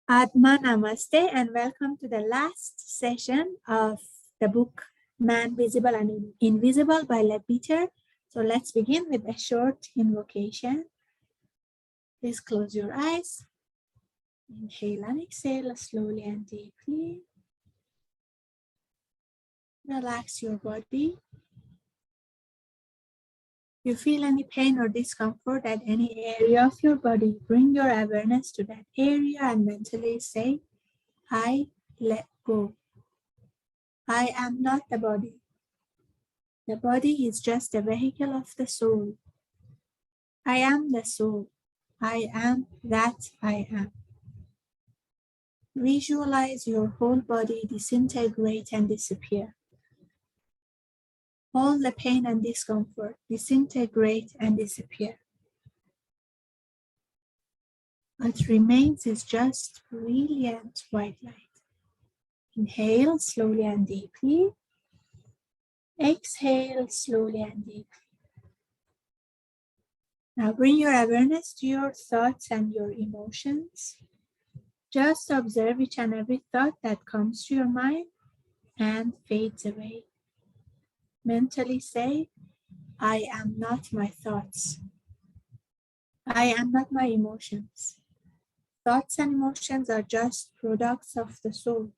Atma Namaste and welcome to the last session of the book Man, Visible and Invisible by Leadbeater. So let's begin with a short invocation. Please close your eyes. Inhale and exhale slowly and deeply. Relax your body. If you feel any pain or discomfort at any area of your body, bring your awareness to that area and mentally say, I let go. I am not the body. The body is just a vehicle of the soul. I am the soul. I am that I am. Visualize your whole body disintegrate and disappear. All the pain and discomfort disintegrate and disappear. What remains is just brilliant white light. Inhale slowly and deeply. Exhale slowly and deeply. Now bring your awareness to your thoughts and your emotions. Just observe each and every thought that comes to your mind and fades away. Mentally say, I am not my thoughts. I am not my emotions. Thoughts and emotions are just products of the soul.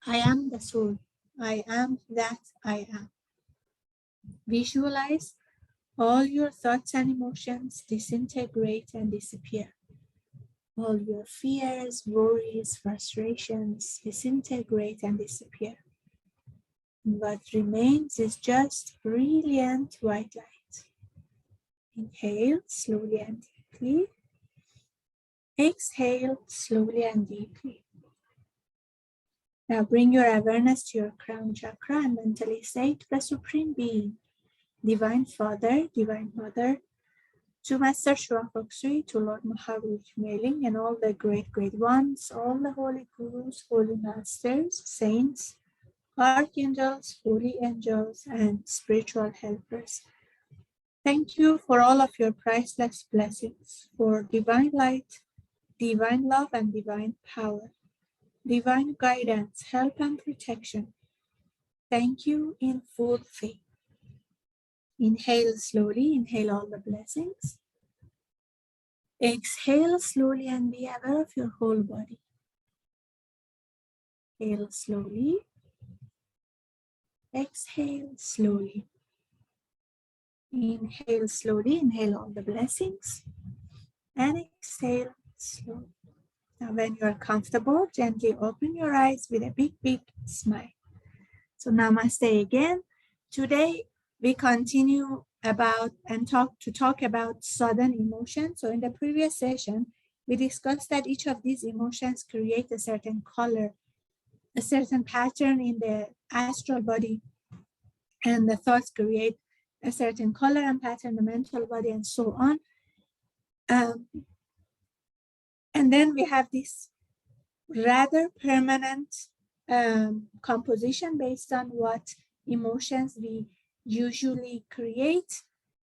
I am the soul. I am that I am. Visualize all your thoughts and emotions disintegrate and disappear. All your fears, worries, frustrations disintegrate and disappear. And what remains is just brilliant white light. Inhale slowly and deeply. Exhale slowly and deeply. Now bring your awareness to your crown chakra and mentally say to the Supreme Being, Divine Father, Divine Mother, to Master Shuang Foksui, to Lord Mahavir Mailing, and all the great ones, all the holy gurus, holy masters, saints, archangels, holy angels, and spiritual helpers. Thank you for all of your priceless blessings, for divine light, divine love, and divine power, divine guidance, help, and protection. Thank you in full faith. Inhale slowly, inhale all the blessings. Exhale slowly and be aware of your whole body. Inhale slowly. Exhale slowly. Inhale slowly, inhale all the blessings. And exhale slowly. Now when you are comfortable, gently open your eyes with a big smile. So namaste again. Today we continue talk about sudden emotions. So in the previous session, we discussed that each of these emotions create a certain color, a certain pattern in the astral body, and the thoughts create a certain color and pattern in the mental body, and so on. And then we have this rather permanent composition based on what emotions we usually create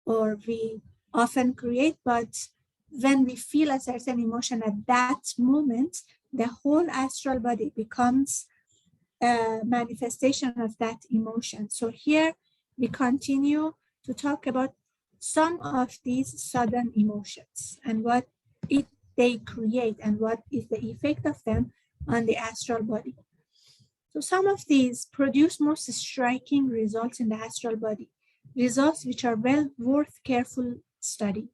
or we often create, but when we feel a certain emotion at that moment, the whole astral body becomes a manifestation of that emotion. So here we continue to talk about some of these sudden emotions and what they create and what is the effect of them on the astral body. So some of these produce most striking results in the astral body, results which are well worth careful study.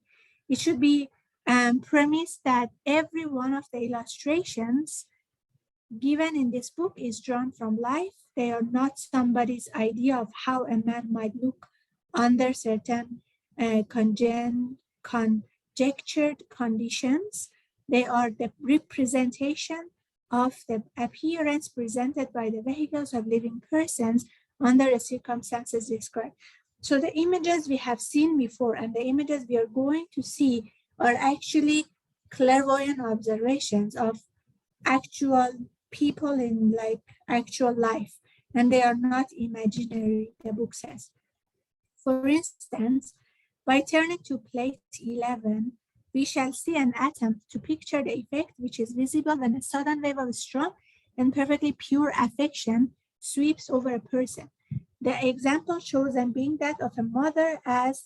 It should be premised that every one of the illustrations given in this book is drawn from life. They are not somebody's idea of how a man might look under certain conjectured conditions. They are the representation of the appearance presented by the vehicles of living persons under the circumstances described. So the images we have seen before and the images we are going to see are actually clairvoyant observations of actual people in like actual life, and they are not imaginary, the book says. For instance, by turning to plate 11, we shall see an attempt to picture the effect which is visible when a sudden wave of strong and perfectly pure affection sweeps over a person. The example chosen being that of a mother as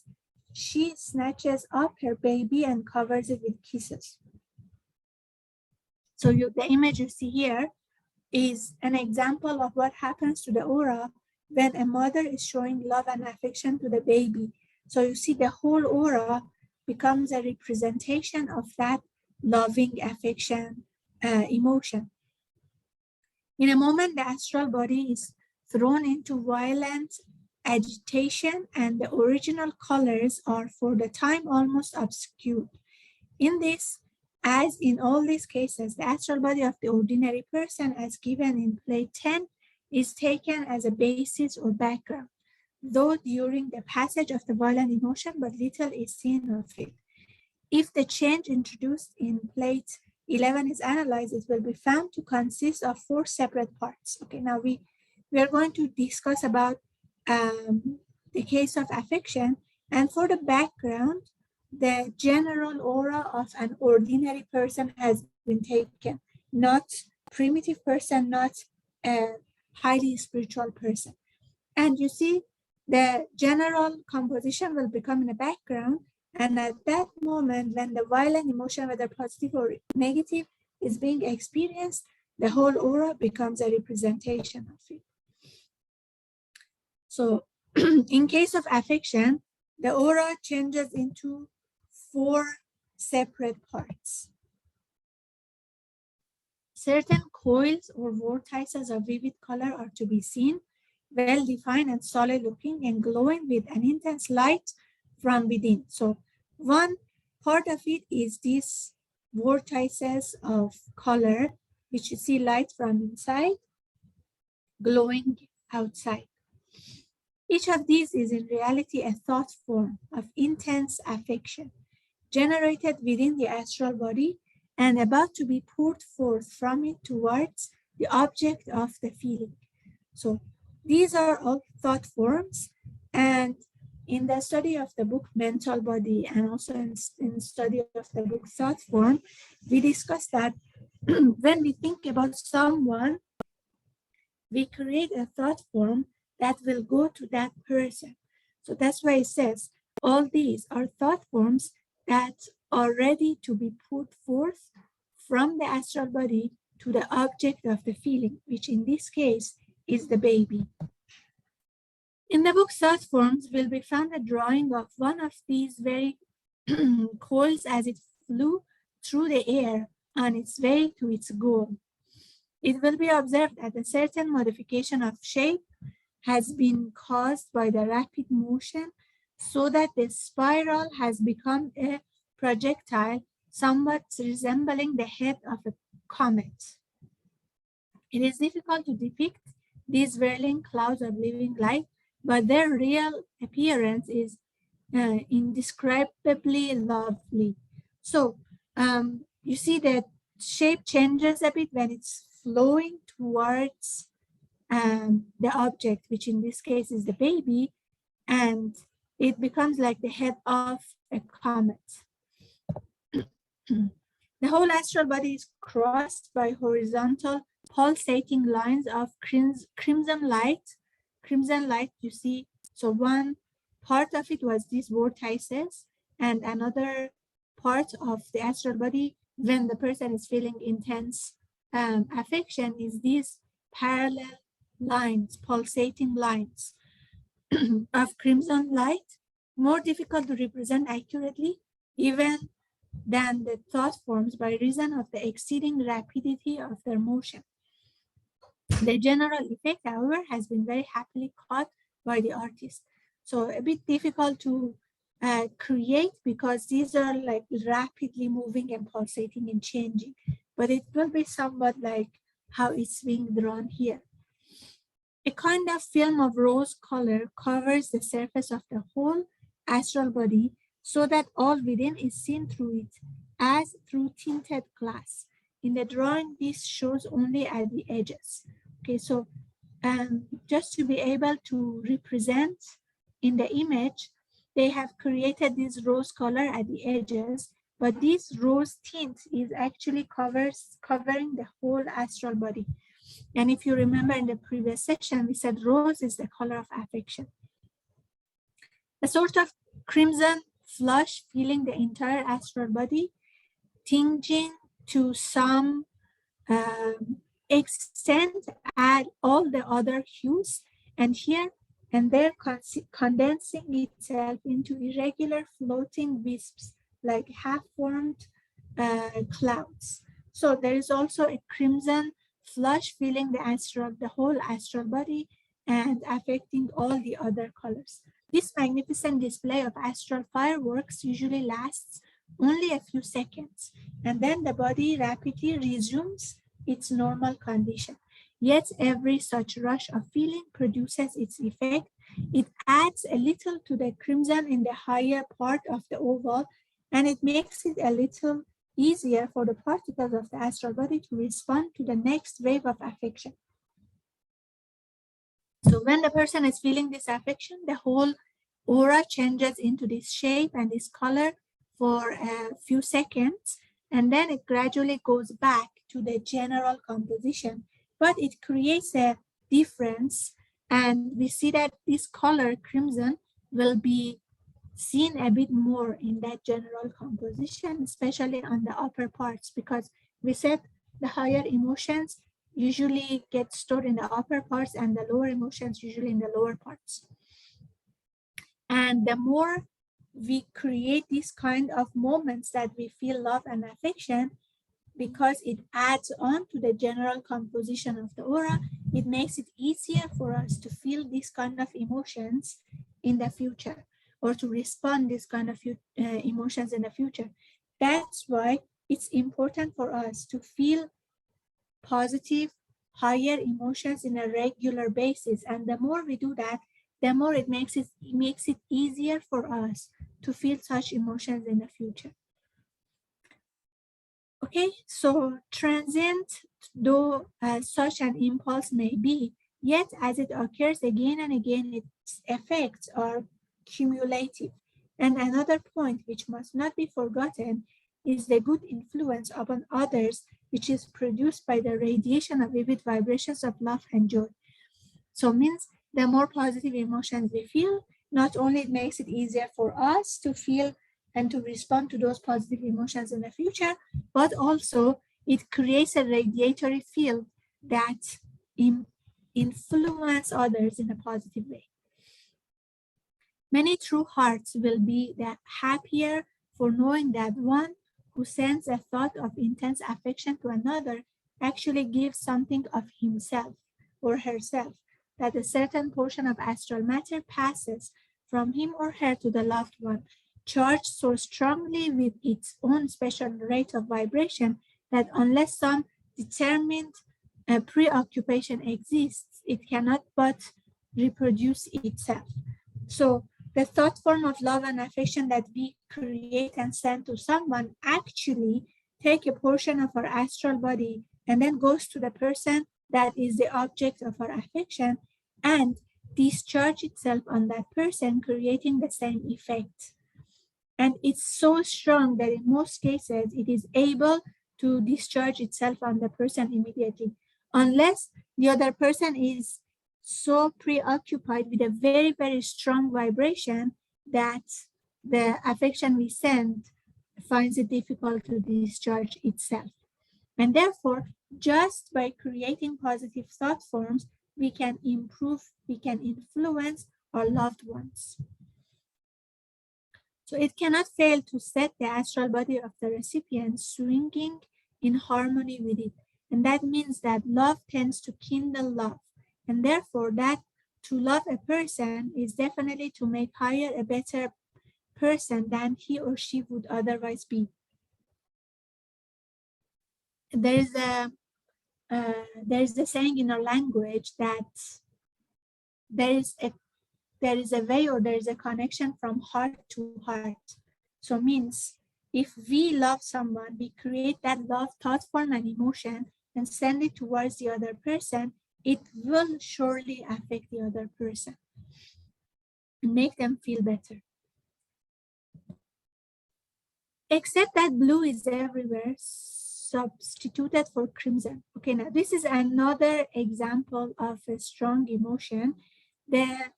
she snatches up her baby and covers it with kisses. So the image you see here is an example of what happens to the aura when a mother is showing love and affection to the baby. So you see the whole aura becomes a representation of that loving affection emotion. In a moment, the astral body is thrown into violent agitation and the original colors are for the time almost obscured. In this, as in all these cases, the astral body of the ordinary person as given in plate 10 is taken as a basis or background, though during the passage of the violent emotion, but little is seen of it. If the change introduced in plate 11 is analyzed, it will be found to consist of 4 separate parts. Okay, now we are going to discuss about the case of affection, and for the background, the general aura of an ordinary person has been taken, not primitive person, not a highly spiritual person. And you see the general composition will become in the background, and at that moment when the violent emotion, whether positive or negative, is being experienced, the whole aura becomes a representation of it. So in case of affection, the aura changes into 4 separate parts. Certain coils or vortices of vivid color are to be seen, well-defined and solid looking and glowing with an intense light from within. So one part of it is these vortices of color, which you see light from inside, glowing outside. Each of these is in reality a thought form of intense affection, generated within the astral body and about to be poured forth from it towards the object of the feeling. So these are all thought forms, and in the study of the book Mental Body and also in study of the book Thought Form, we discussed that when we think about someone, we create a thought form that will go to that person. So that's why it says all these are thought forms that are ready to be put forth from the astral body to the object of the feeling, which in this case is the baby. In the book Thought Forms will be found a drawing of one of these very coils as it flew through the air on its way to its goal. It will be observed that a certain modification of shape has been caused by the rapid motion so that the spiral has become a projectile somewhat resembling the head of a comet. It is difficult to depict these whirling clouds of living light, but their real appearance is indescribably lovely. So you see that shape changes a bit when it's flowing towards the object, which in this case is the baby, and it becomes like the head of a comet. The whole astral body is crossed by horizontal pulsating lines of crimson light. Crimson light, you see, so one part of it was these vortices, and another part of the astral body when the person is feeling intense affection is these parallel lines, pulsating lines of crimson light, more difficult to represent accurately even than the thought forms by reason of the exceeding rapidity of their motion. The general effect, however, has been very happily caught by the artist. So a bit difficult to create because these are like rapidly moving and pulsating and changing, but it will be somewhat like how it's being drawn here. A kind of film of rose color covers the surface of the whole astral body so that all within is seen through it as through tinted glass. In the drawing, this shows only at the edges. Okay, so just to be able to represent in the image, they have created this rose color at the edges but this rose tint is actually covering the whole astral body. And if you remember in the previous section, we said rose is the color of affection. A sort of crimson flush filling the entire astral body, tinging to some extent add all the other hues, and here and there condensing itself into irregular floating wisps like half-formed clouds. So there is also a crimson flush filling the whole astral body and affecting all the other colors. This magnificent display of astral fireworks usually lasts only a few seconds, and then the body rapidly resumes its normal condition. Yet every such rush of feeling produces its effect. It adds a little to the crimson in the higher part of the oval, and it makes it a little easier for the particles of the astral body to respond to the next wave of affection. So when the person is feeling this affection, the whole aura changes into this shape and this color for a few seconds, and then it gradually goes back to the general composition, but it creates a difference, and we see that this color crimson will be seen a bit more in that general composition, especially on the upper parts, because we said the higher emotions usually get stored in the upper parts and the lower emotions usually in the lower parts. And the more we create these kind of moments that we feel love and affection, because it adds on to the general composition of the aura, it makes it easier for us to feel these kind of emotions in the future, or to respond these kind of emotions in the future. That's why it's important for us to feel positive, higher emotions in a regular basis. And the more we do that, the more it makes it easier for us to feel such emotions in the future. Okay, so transient, though such an impulse may be, yet as it occurs again and again, its effects are cumulative. And another point which must not be forgotten is the good influence upon others, which is produced by the radiation of vivid vibrations of love and joy. So means the more positive emotions we feel, not only it makes it easier for us to feel and to respond to those positive emotions in the future, but also it creates a radiatory field that influence others in a positive way. Many true hearts will be the happier for knowing that one who sends a thought of intense affection to another actually gives something of himself or herself, that a certain portion of astral matter passes from him or her to the loved one, charged so strongly with its own special rate of vibration that unless some determined preoccupation exists, it cannot but reproduce itself. So the thought form of love and affection that we create and send to someone actually take a portion of our astral body and then goes to the person that is the object of our affection and discharge itself on that person, creating the same effect. And it's so strong that in most cases, it is able to discharge itself on the person immediately, unless the other person is so preoccupied with a very, very strong vibration that the affection we send finds it difficult to discharge itself. And therefore, just by creating positive thought forms, we can improve, we can influence our loved ones. So it cannot fail to set the astral body of the recipient swinging in harmony with it. And that means that love tends to kindle love. And therefore, that to love a person is definitely to make higher a better person than he or she would otherwise be. There is a saying in our language that there is a way, or there is a connection from heart to heart. So means if we love someone, we create that love thought form and emotion and send it towards the other person, it will surely affect the other person and make them feel better. except that blue is everywhere, substituted for crimson. Okay, now this is another example of a strong emotion. The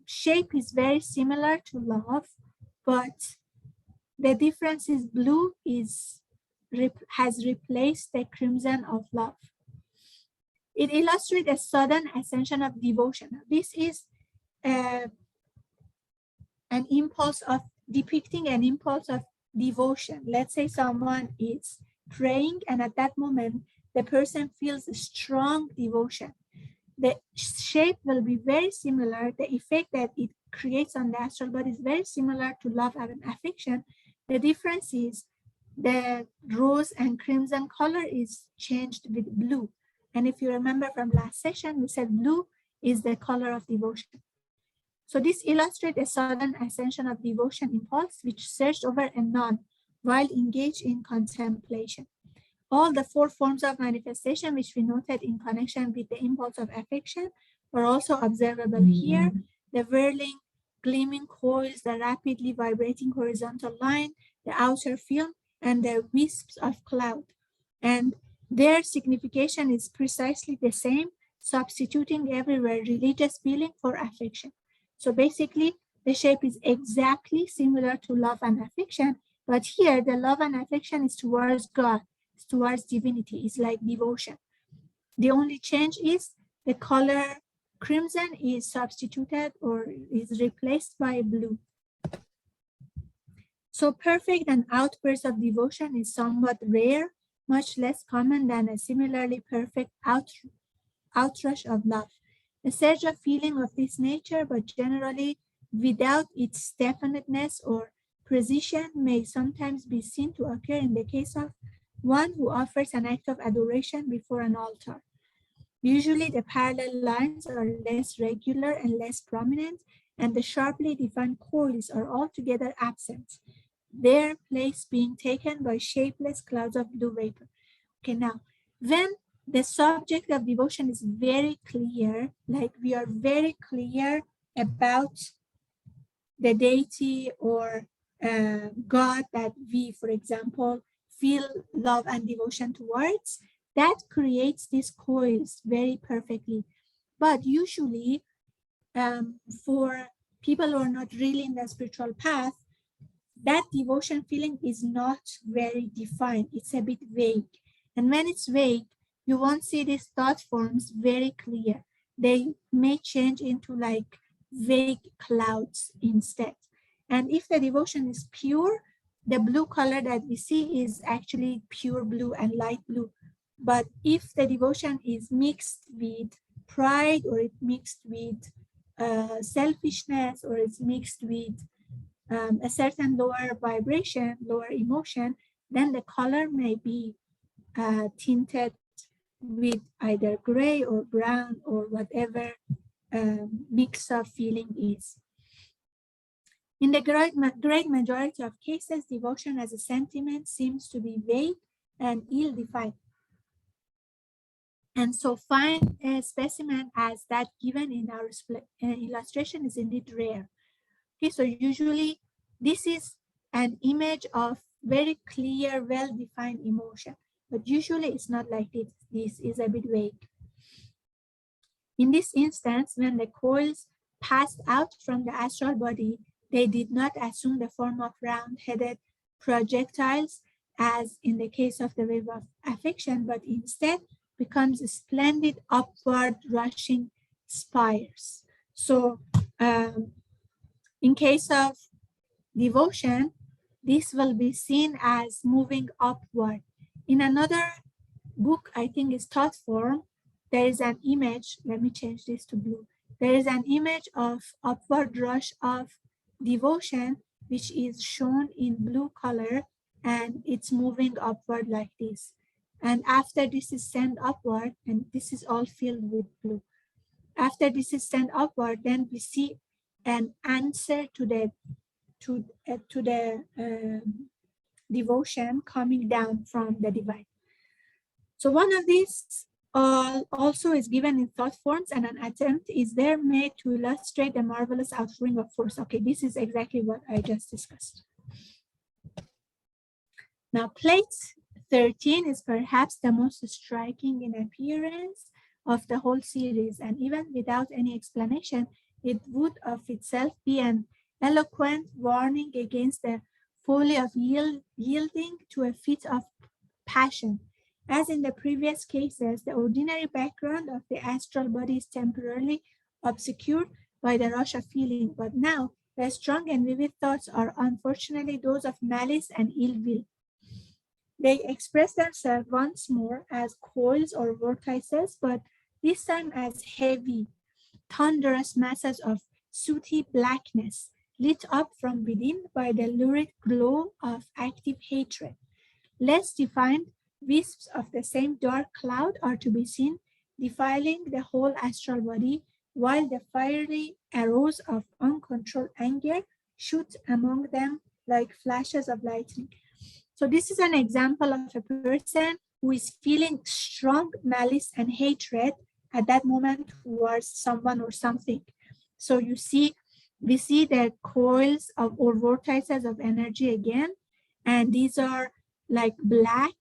shape is very similar to love, but the difference is blue has replaced the crimson of love. It illustrates a sudden ascension of devotion. Now, this is an impulse of depicting an impulse of devotion. Let's say someone is praying, and at that moment, the person feels a strong devotion. The shape will be very similar. The effect that it creates on the astral body is very similar to love and affection. The difference is the rose and crimson color is changed with blue. And if you remember from last session, we said blue is the color of devotion. So this illustrates a sudden ascension of devotion impulse which surged over a nun while engaged in contemplation. All the four forms of manifestation which we noted in connection with the impulse of affection were also observable here. The whirling, gleaming coils, the rapidly vibrating horizontal line, the outer film, and the wisps of cloud. And their signification is precisely the same, substituting everywhere religious feeling for affection. So basically, the shape is exactly similar to love and affection, but here the love and affection is towards God, it's towards divinity, it's like devotion. The only change is the color crimson is substituted or is replaced by blue. So perfect and outburst of devotion is somewhat rare, much less common than a similarly perfect outrush of love. A surge of feeling of this nature, but generally without its definiteness or precision, may sometimes be seen to occur in the case of one who offers an act of adoration before an altar. Usually the parallel lines are less regular and less prominent, and the sharply defined coils are altogether absent, their place being taken by shapeless clouds of blue vapor. Okay, now, when the subject of devotion is very clear, like we are very clear about the deity or God that we, for example, feel love and devotion towards, that creates these coils very perfectly. But usually, for people who are not really in the spiritual path, that devotion feeling is not very defined. It's a bit vague. And when it's vague, you won't see these thought forms very clear. They may change into like vague clouds instead. And if the devotion is pure, the blue color that we see is actually pure blue and light blue. But if the devotion is mixed with pride, or it's mixed with selfishness, or it's mixed with a certain lower vibration, lower emotion, then the color may be tinted with either gray or brown or whatever mix of feeling is. In the great majority of cases, devotion as a sentiment seems to be vague and ill-defined. And so fine a specimen as that given in our illustration is indeed rare. Okay, so usually this is an image of very clear, well-defined emotion, but usually it's not like this. This is a bit vague. In this instance, when the coils passed out from the astral body, they did not assume the form of round-headed projectiles, as in the case of the wave of affection, but instead becomes splendid upward rushing spires. So in case of devotion, this will be seen as moving upward. In another book, I think is Thought Form, there is an image, let me change this to blue. There is an image of upward rush of devotion, which is shown in blue color, and it's moving upward like this. And after this is sent upward, and this is all filled with blue. After this is sent upward, then we see an answer to the devotion coming down from the divine. So one of these also is given in thought forms, and an attempt is there made to illustrate the marvelous outpouring of force. Okay, this is exactly what I just discussed. Now, plate 13 is perhaps the most striking in appearance of the whole series, and even without any explanation, it would of itself be an eloquent warning against the folly of yielding to a fit of passion. As in the previous cases, the ordinary background of the astral body is temporarily obscured by the rush of feeling, but now the strong and vivid thoughts are unfortunately those of malice and ill will. They express themselves once more as coils or vortices, but this time as heavy, thunderous masses of sooty blackness, lit up from within by the lurid glow of active hatred. Less defined wisps of the same dark cloud are to be seen, defiling the whole astral body, while the fiery arrows of uncontrolled anger shoot among them like flashes of lightning. So this is an example of a person who is feeling strong malice and hatred at that moment towards someone or something. So we see the coils of or vortices of energy again, and these are like black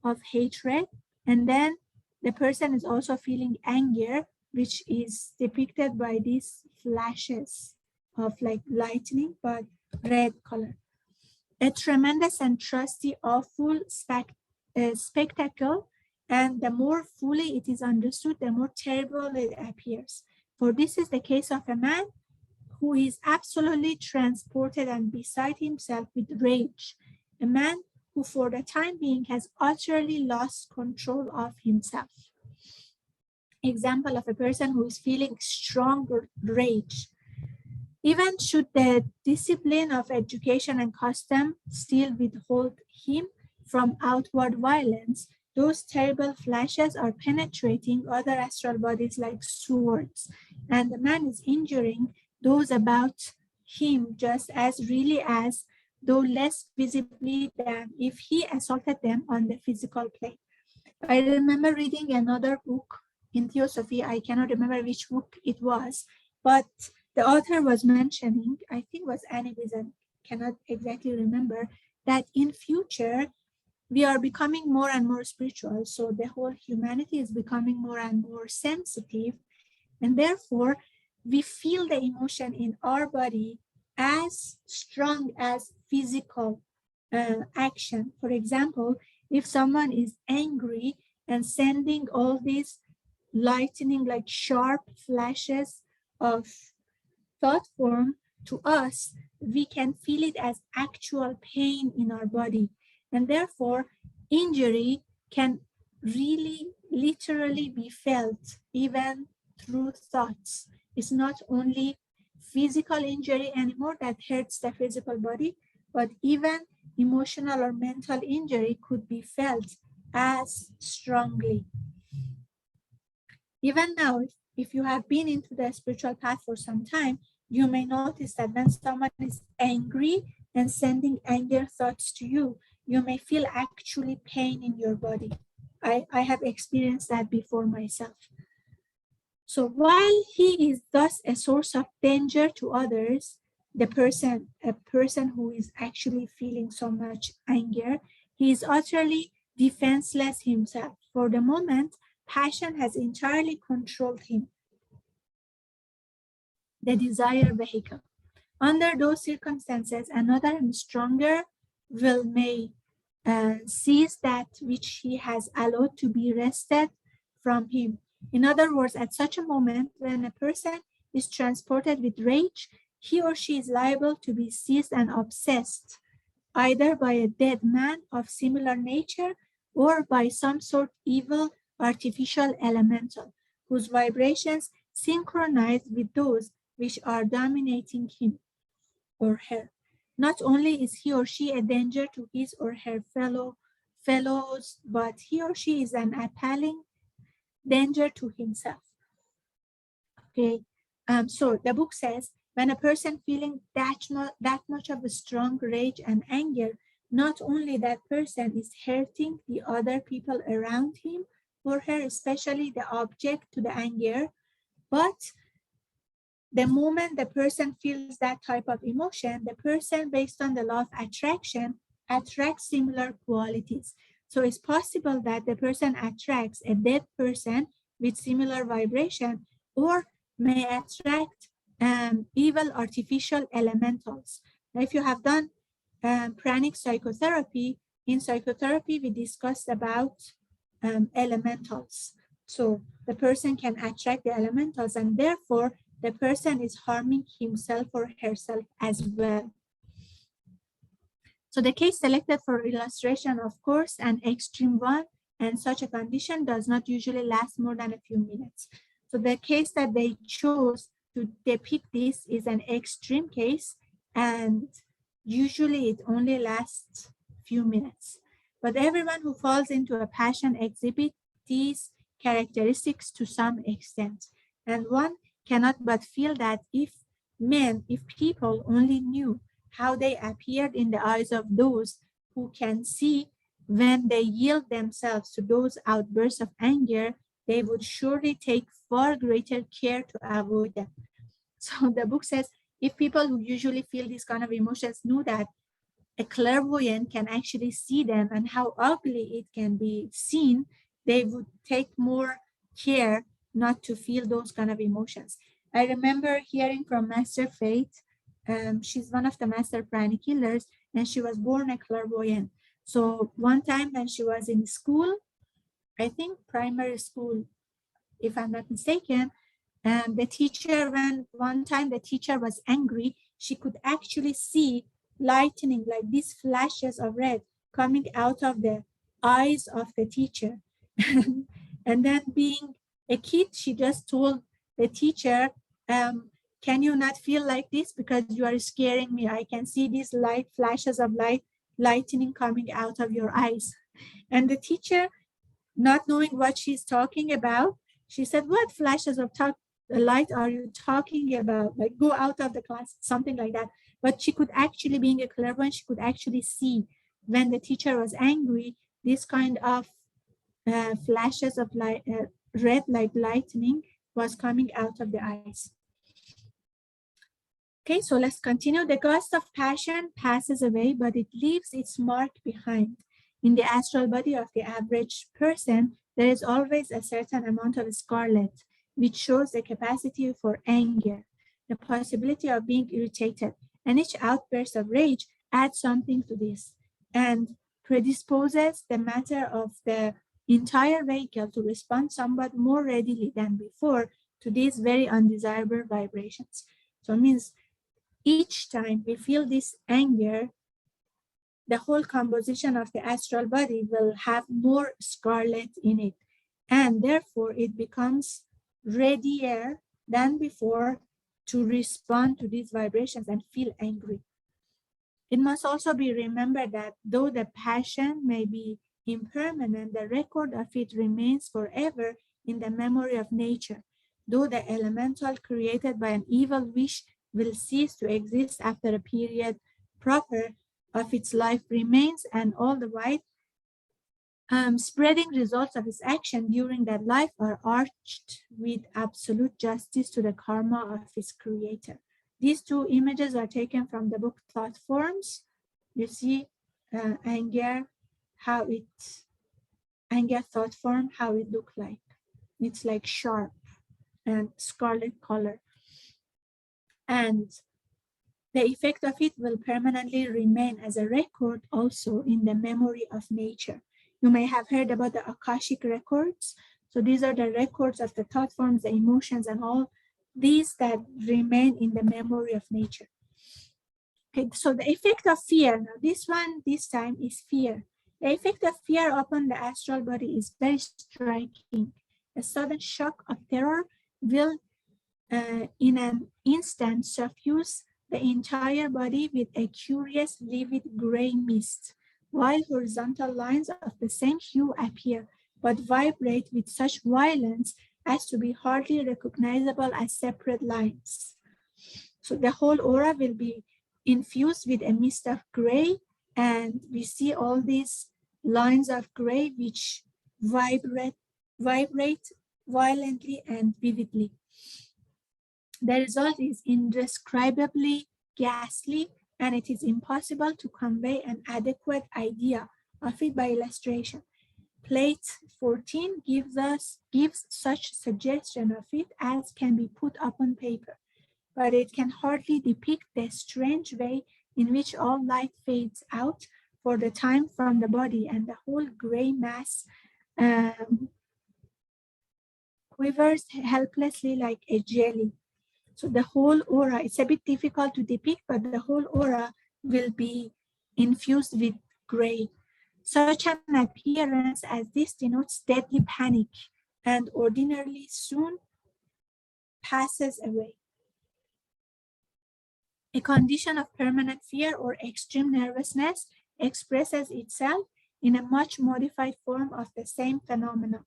of hatred. And then the person is also feeling anger, which is depicted by these flashes of like lightning, but red color. A tremendous and trusty, awful spectacle, and the more fully it is understood, the more terrible it appears. For this is the case of a man who is absolutely transported and beside himself with rage, a man who for the time being has utterly lost control of himself. Example of a person who is feeling strong rage. Even should the discipline of education and custom still withhold him from outward violence, those terrible flashes are penetrating other astral bodies like swords, and the man is injuring those about him just as really as, though less visibly than if he assaulted them on the physical plane. I remember reading another book in Theosophy. I cannot remember which book it was, but the author was mentioning, I think it was Annie Besant, cannot exactly remember, that in future we are becoming more and more spiritual. So the whole humanity is becoming more and more sensitive, and therefore we feel the emotion in our body as strong as physical action. For example, if someone is angry and sending all these lightning like sharp flashes of thought form to us, we can feel it as actual pain in our body. And therefore, injury can really literally be felt even through thoughts. It's not only physical injury anymore that hurts the physical body, but even emotional or mental injury could be felt as strongly. Even now, if you have been into the spiritual path for some time, you may notice that when someone is angry and sending anger thoughts to you, you may feel actually pain in your body. I have experienced that before myself. So while he is thus a source of danger to others, a person who is actually feeling so much anger, he is utterly defenseless himself. For the moment, passion has entirely controlled him, the desire vehicle. Under those circumstances, another and stronger will may seize that which he has allowed to be wrested from him. In other words, at such a moment, when a person is transported with rage, he or she is liable to be seized and obsessed, either by a dead man of similar nature or by some sort evil artificial elemental, whose vibrations synchronize with those which are dominating him or her. Not only is he or she a danger to his or her fellows, but he or she is an appalling danger to himself. Okay, so the book says, when a person feeling that much of a strong rage and anger, not only that person is hurting the other people around him or her, especially the object to the anger, but the moment the person feels that type of emotion, the person, based on the law of attraction, attract similar qualities. So it's possible that the person attracts a dead person with similar vibration, or may attract evil artificial elementals. Now, if you have done pranic psychotherapy, in psychotherapy we discussed about elementals. So the person can attract the elementals, and therefore the person is harming himself or herself as well. So the case selected for illustration, of course, an extreme one, and such a condition does not usually last more than a few minutes. So the case that they chose to depict this is an extreme case, and usually it only lasts few minutes. But everyone who falls into a passion exhibits these characteristics to some extent. And one cannot but feel that if people only knew how they appeared in the eyes of those who can see, when they yield themselves to those outbursts of anger, they would surely take far greater care to avoid them. So the book says, if people who usually feel these kind of emotions knew that a clairvoyant can actually see them and how ugly it can be seen, they would take more care not to feel those kind of emotions. I remember hearing from Master Faith. She's one of the master pranic healers, and she was born a clairvoyant. So one time when she was in school, I think primary school, if I'm not mistaken, the teacher, when one time the teacher was angry, she could actually see lightning, like these flashes of red coming out of the eyes of the teacher. And then, being a kid, she just told the teacher, can you not feel like this, because you are scaring me? I can see these light flashes of lightning coming out of your eyes. And the teacher, not knowing what she's talking about, she said, what flashes of light are you talking about? Like, go out of the class, something like that. But she could actually, being a clairvoyant, she could actually see when the teacher was angry, this kind of flashes of light, red like lightning was coming out of the eyes. Okay, so let's continue. The ghost of passion passes away, but it leaves its mark behind. In the astral body of the average person, there is always a certain amount of scarlet, which shows the capacity for anger, the possibility of being irritated, and each outburst of rage adds something to this and predisposes the matter of the entire vehicle to respond somewhat more readily than before to these very undesirable vibrations. So it means each time we feel this anger, the whole composition of the astral body will have more scarlet in it, and therefore it becomes readier than before to respond to these vibrations and feel angry. It must also be remembered that though the passion may be impermanent, the record of it remains forever in the memory of nature. Though the elemental created by an evil wish will cease to exist after a period proper of its life remains, and all the while spreading results of its action during that life are arched with absolute justice to the karma of its creator. These two images are taken from the book Thought Forms. You see anger thought form, how it look like. It's like sharp and scarlet color. And the effect of it will permanently remain as a record also in the memory of nature. You may have heard about the Akashic records. So these are the records of the thought forms, the emotions, and all these that remain in the memory of nature. Okay, so the effect of fear, now this time is fear. The effect of fear upon the astral body is very striking. A sudden shock of terror will in an instant suffuse the entire body with a curious livid gray mist, while horizontal lines of the same hue appear, but vibrate with such violence as to be hardly recognizable as separate lines. So the whole aura will be infused with a mist of gray, and we see all these lines of gray which vibrate violently and vividly. The result is indescribably ghastly and it is impossible to convey an adequate idea of it by illustration. Plate 14 gives such suggestion of it as can be put upon paper, but it can hardly depict the strange way in which all light fades out for the time from the body, and the whole gray mass quivers helplessly like a jelly. So the whole aura, it's a bit difficult to depict, but the whole aura will be infused with gray. Such an appearance as this denotes deadly panic and ordinarily soon passes away. A condition of permanent fear or extreme nervousness expresses itself in a much modified form of the same phenomenon,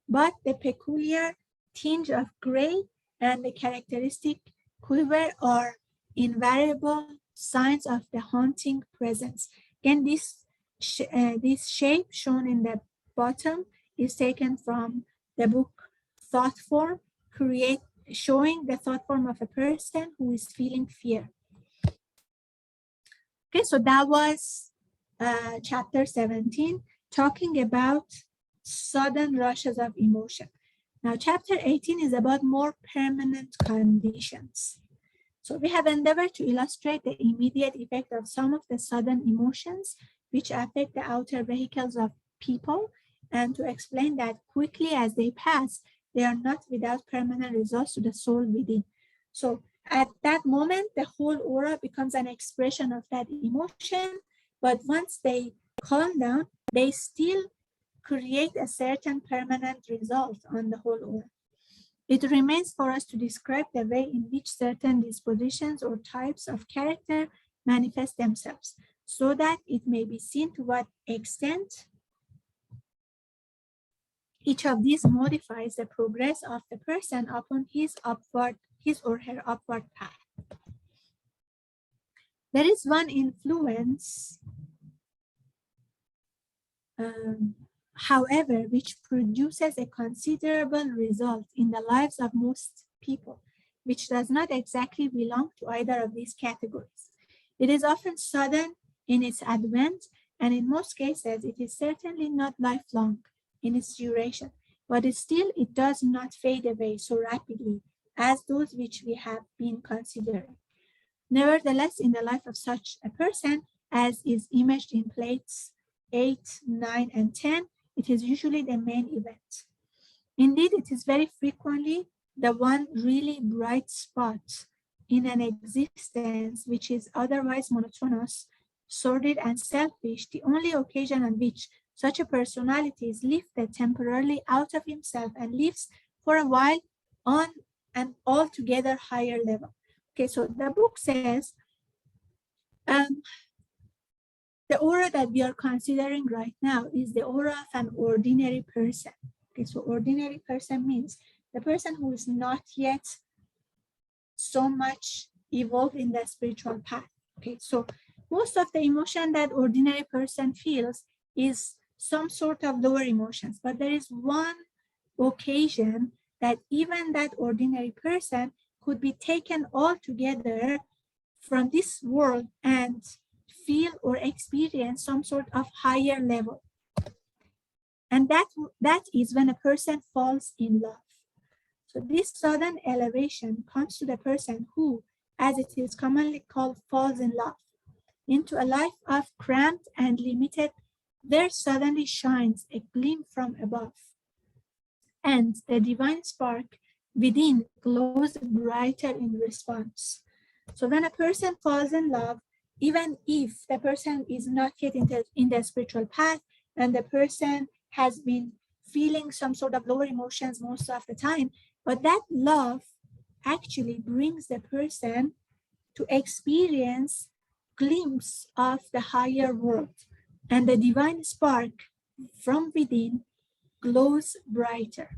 but the peculiar tinge of gray and the characteristic quiver are invariable signs of the haunting presence. Again, this shape shown in the bottom is taken from the book Thought Form, showing the thought form of a person who is feeling fear. Okay, so that was chapter 17, talking about sudden rushes of emotion. Now, chapter 18 is about more permanent conditions. So we have endeavored to illustrate the immediate effect of some of the sudden emotions which affect the outer vehicles of people, and to explain that quickly as they pass, they are not without permanent results to the soul within. So at that moment, the whole aura becomes an expression of that emotion, but once they calm down, they still create a certain permanent result on the whole aura. It remains for us to describe the way in which certain dispositions or types of character manifest themselves, so that it may be seen to what extent each of these modifies the progress of the person upon his or her upward path. There is one influence, however, which produces a considerable result in the lives of most people, which does not exactly belong to either of these categories. It is often sudden in its advent, and in most cases, it is certainly not lifelong in its duration, but it does not fade away so rapidly as those which we have been considering. Nevertheless, in the life of such a person, as is imaged in plates 8, 9, and 10, it is usually the main event. Indeed, it is very frequently the one really bright spot in an existence which is otherwise monotonous, sordid, and selfish, the only occasion on which such a personality is lifted temporarily out of himself and lives for a while on an altogether higher level. Okay, so the book says, the aura that we are considering right now is the aura of an ordinary person. Okay, so ordinary person means the person who is not yet so much evolved in the spiritual path. Okay, so most of the emotion that ordinary person feels is some sort of lower emotions, but there is one occasion that even that ordinary person could be taken all together from this world and feel or experience some sort of higher level. And that is when a person falls in love. So this sudden elevation comes to the person who, as it is commonly called, falls in love. Into a life of cramped and limited, there suddenly shines a gleam from above, and the divine spark within glows brighter in response. So when a person falls in love, even if the person is not yet in the spiritual path and the person has been feeling some sort of lower emotions most of the time, but that love actually brings the person to experience glimpse of the higher world, and the divine spark from within glows brighter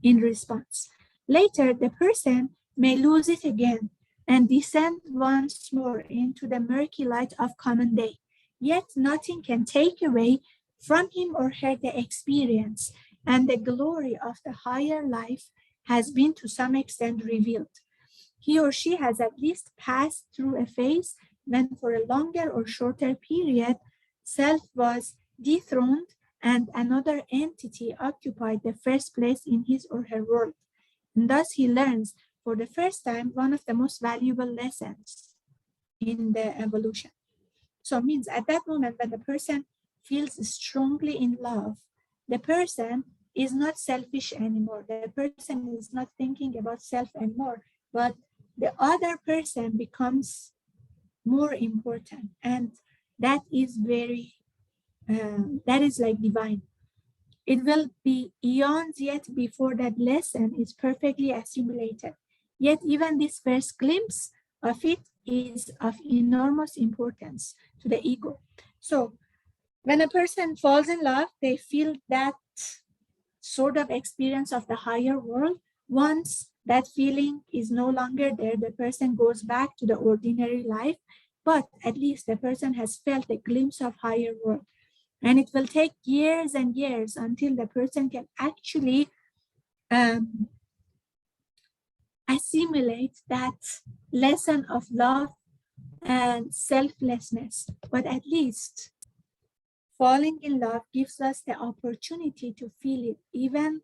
in response. Later, the person may lose it again and descend once more into the murky light of common day. Yet nothing can take away from him or her the experience, and the glory of the higher life has been to some extent revealed. He or she has at least passed through a phase when for a longer or shorter period, self was dethroned and another entity occupied the first place in his or her world. And thus he learns for the first time one of the most valuable lessons in the evolution. So it means at that moment when the person feels strongly in love, the person is not selfish anymore. The person is not thinking about self anymore, but the other person becomes more important. And that is that is like divine. It will be eons yet before that lesson is perfectly assimilated. Yet even this first glimpse of it is of enormous importance to the ego. So when a person falls in love, they feel that sort of experience of the higher world. Once that feeling is no longer there, the person goes back to the ordinary life, but at least the person has felt a glimpse of higher world. And it will take years and years until the person can actually assimilate that lesson of love and selflessness. But at least falling in love gives us the opportunity to feel it, even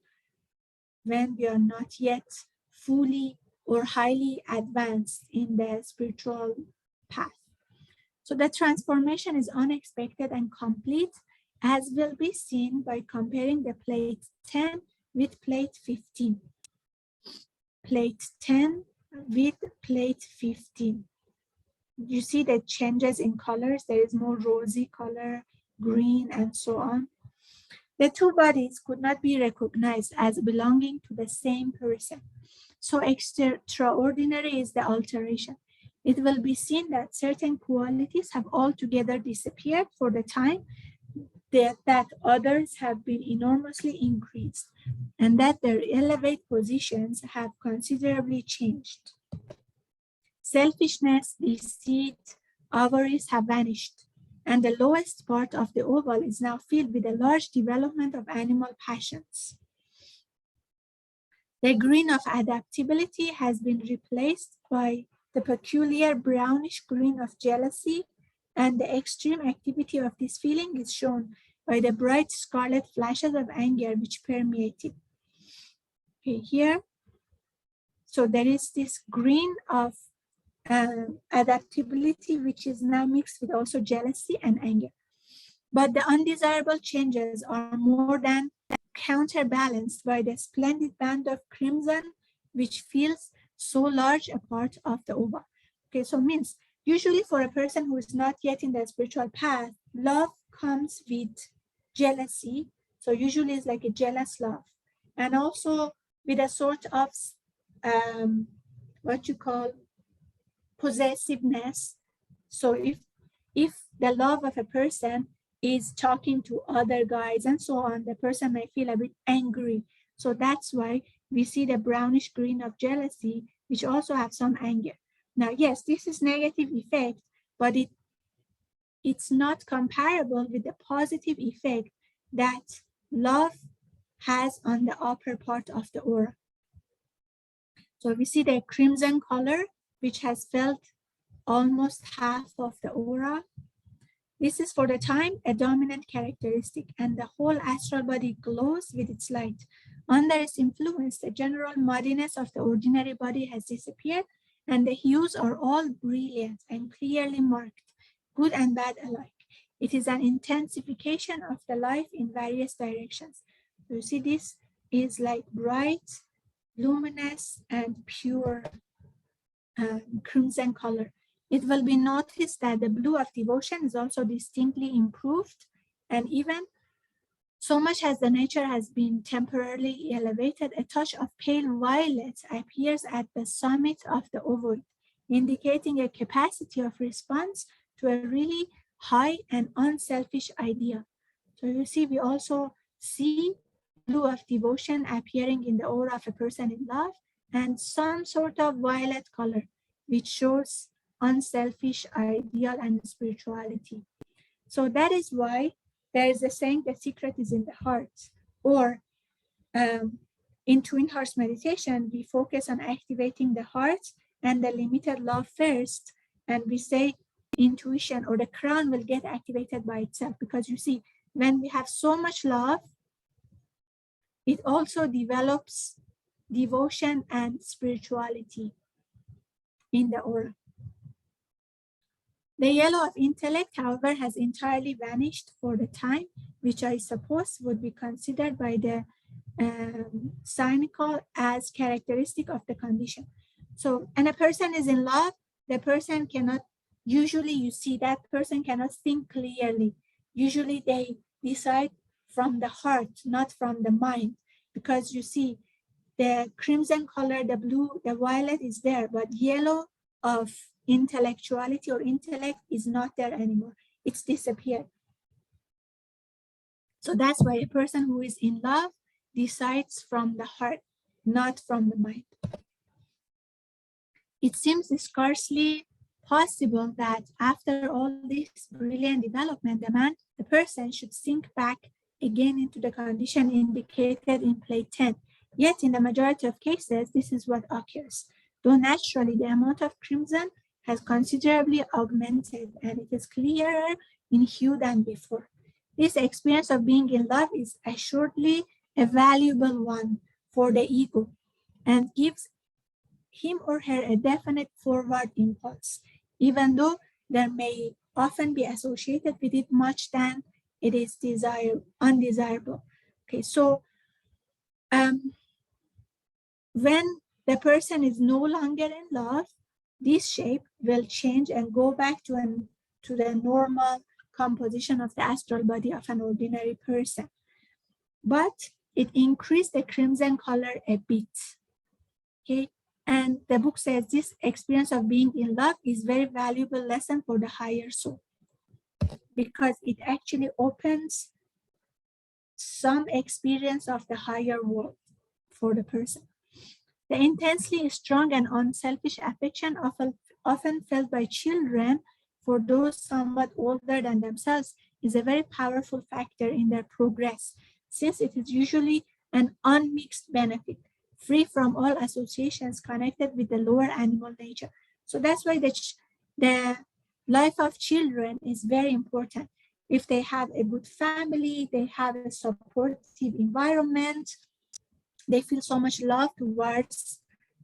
when we are not yet fully or highly advanced in the spiritual path. So the transformation is unexpected and complete, as will be seen by comparing the plate 10 with plate 15. Plate 10 with plate 15. You see the changes in colors. There is more rosy color, green, and so on. The two bodies could not be recognized as belonging to the same person. So extraordinary is the alteration. It will be seen that certain qualities have altogether disappeared for the time, that others have been enormously increased, and that their elevated positions have considerably changed. Selfishness, deceit, avarice have vanished, and the lowest part of the oval is now filled with a large development of animal passions. The green of adaptability has been replaced by the peculiar brownish green of jealousy, and the extreme activity of this feeling is shown by the bright scarlet flashes of anger which permeate it. Okay, here, so there is this green of adaptability, which is now mixed with also jealousy and anger. But the undesirable changes are more than counterbalanced by the splendid band of crimson, which fills so large a part of the oval. Okay, so means usually for a person who is not yet in the spiritual path, love comes with jealousy. So usually it's like a jealous love, and also with a sort of what you call possessiveness. So if the love of a person is talking to other guys and so on, the person may feel a bit angry. So that's why we see the brownish green of jealousy, which also have some anger. Now, yes, this is negative effect, but it's not comparable with the positive effect that love has on the upper part of the aura. So we see the crimson color, which has felt almost half of the aura. This is for the time a dominant characteristic, and the whole astral body glows with its light. Under its influence, the general muddiness of the ordinary body has disappeared, and the hues are all brilliant and clearly marked, good and bad alike. It is an intensification of the life in various directions. So you see, this is like bright, luminous, and pure crimson color. It will be noticed that the blue of devotion is also distinctly improved, and even so much as the nature has been temporarily elevated, a touch of pale violet appears at the summit of the ovoid, indicating a capacity of response to a really high and unselfish idea. So you see, we also see blue of devotion appearing in the aura of a person in love, and some sort of violet color, which shows unselfish ideal and spirituality. So that is why there is a saying, the secret is in the heart. Or in Twin Hearts meditation, we focus on activating the heart and the limited love first. And we say intuition or the crown will get activated by itself. Because you see, when we have so much love, it also develops devotion and spirituality in the aura. The yellow of intellect, however, has entirely vanished for the time, which I suppose would be considered by the cynical as characteristic of the condition. So, and a person is in love, the person cannot, usually you see that person cannot think clearly. Usually they decide from the heart, not from the mind, because you see the crimson color, the blue, the violet is there, but yellow of intellectuality or intellect is not there anymore. It's disappeared. So that's why a person who is in love decides from the heart, not from the mind. It seems scarcely possible that after all this brilliant development, the person should sink back again into the condition indicated in plate 10. Yet in the majority of cases, this is what occurs. Though naturally the amount of crimson has considerably augmented and it is clearer in hue than before. This experience of being in love is assuredly a valuable one for the ego and gives him or her a definite forward impulse, even though there may often be associated with it much than it is undesirable. Okay, so when the person is no longer in love, this shape will change and go back to the normal composition of the astral body of an ordinary person. But it increased the crimson color a bit. Okay, and the book says this experience of being in love is very valuable lesson for the higher soul, because it actually opens some experience of the higher world for the person. The intensely strong and unselfish affection often felt by children for those somewhat older than themselves is a very powerful factor in their progress, since it is usually an unmixed benefit, free from all associations connected with the lower animal nature. So that's why the life of children is very important. If they have a good family, they have a supportive environment, they feel so much love towards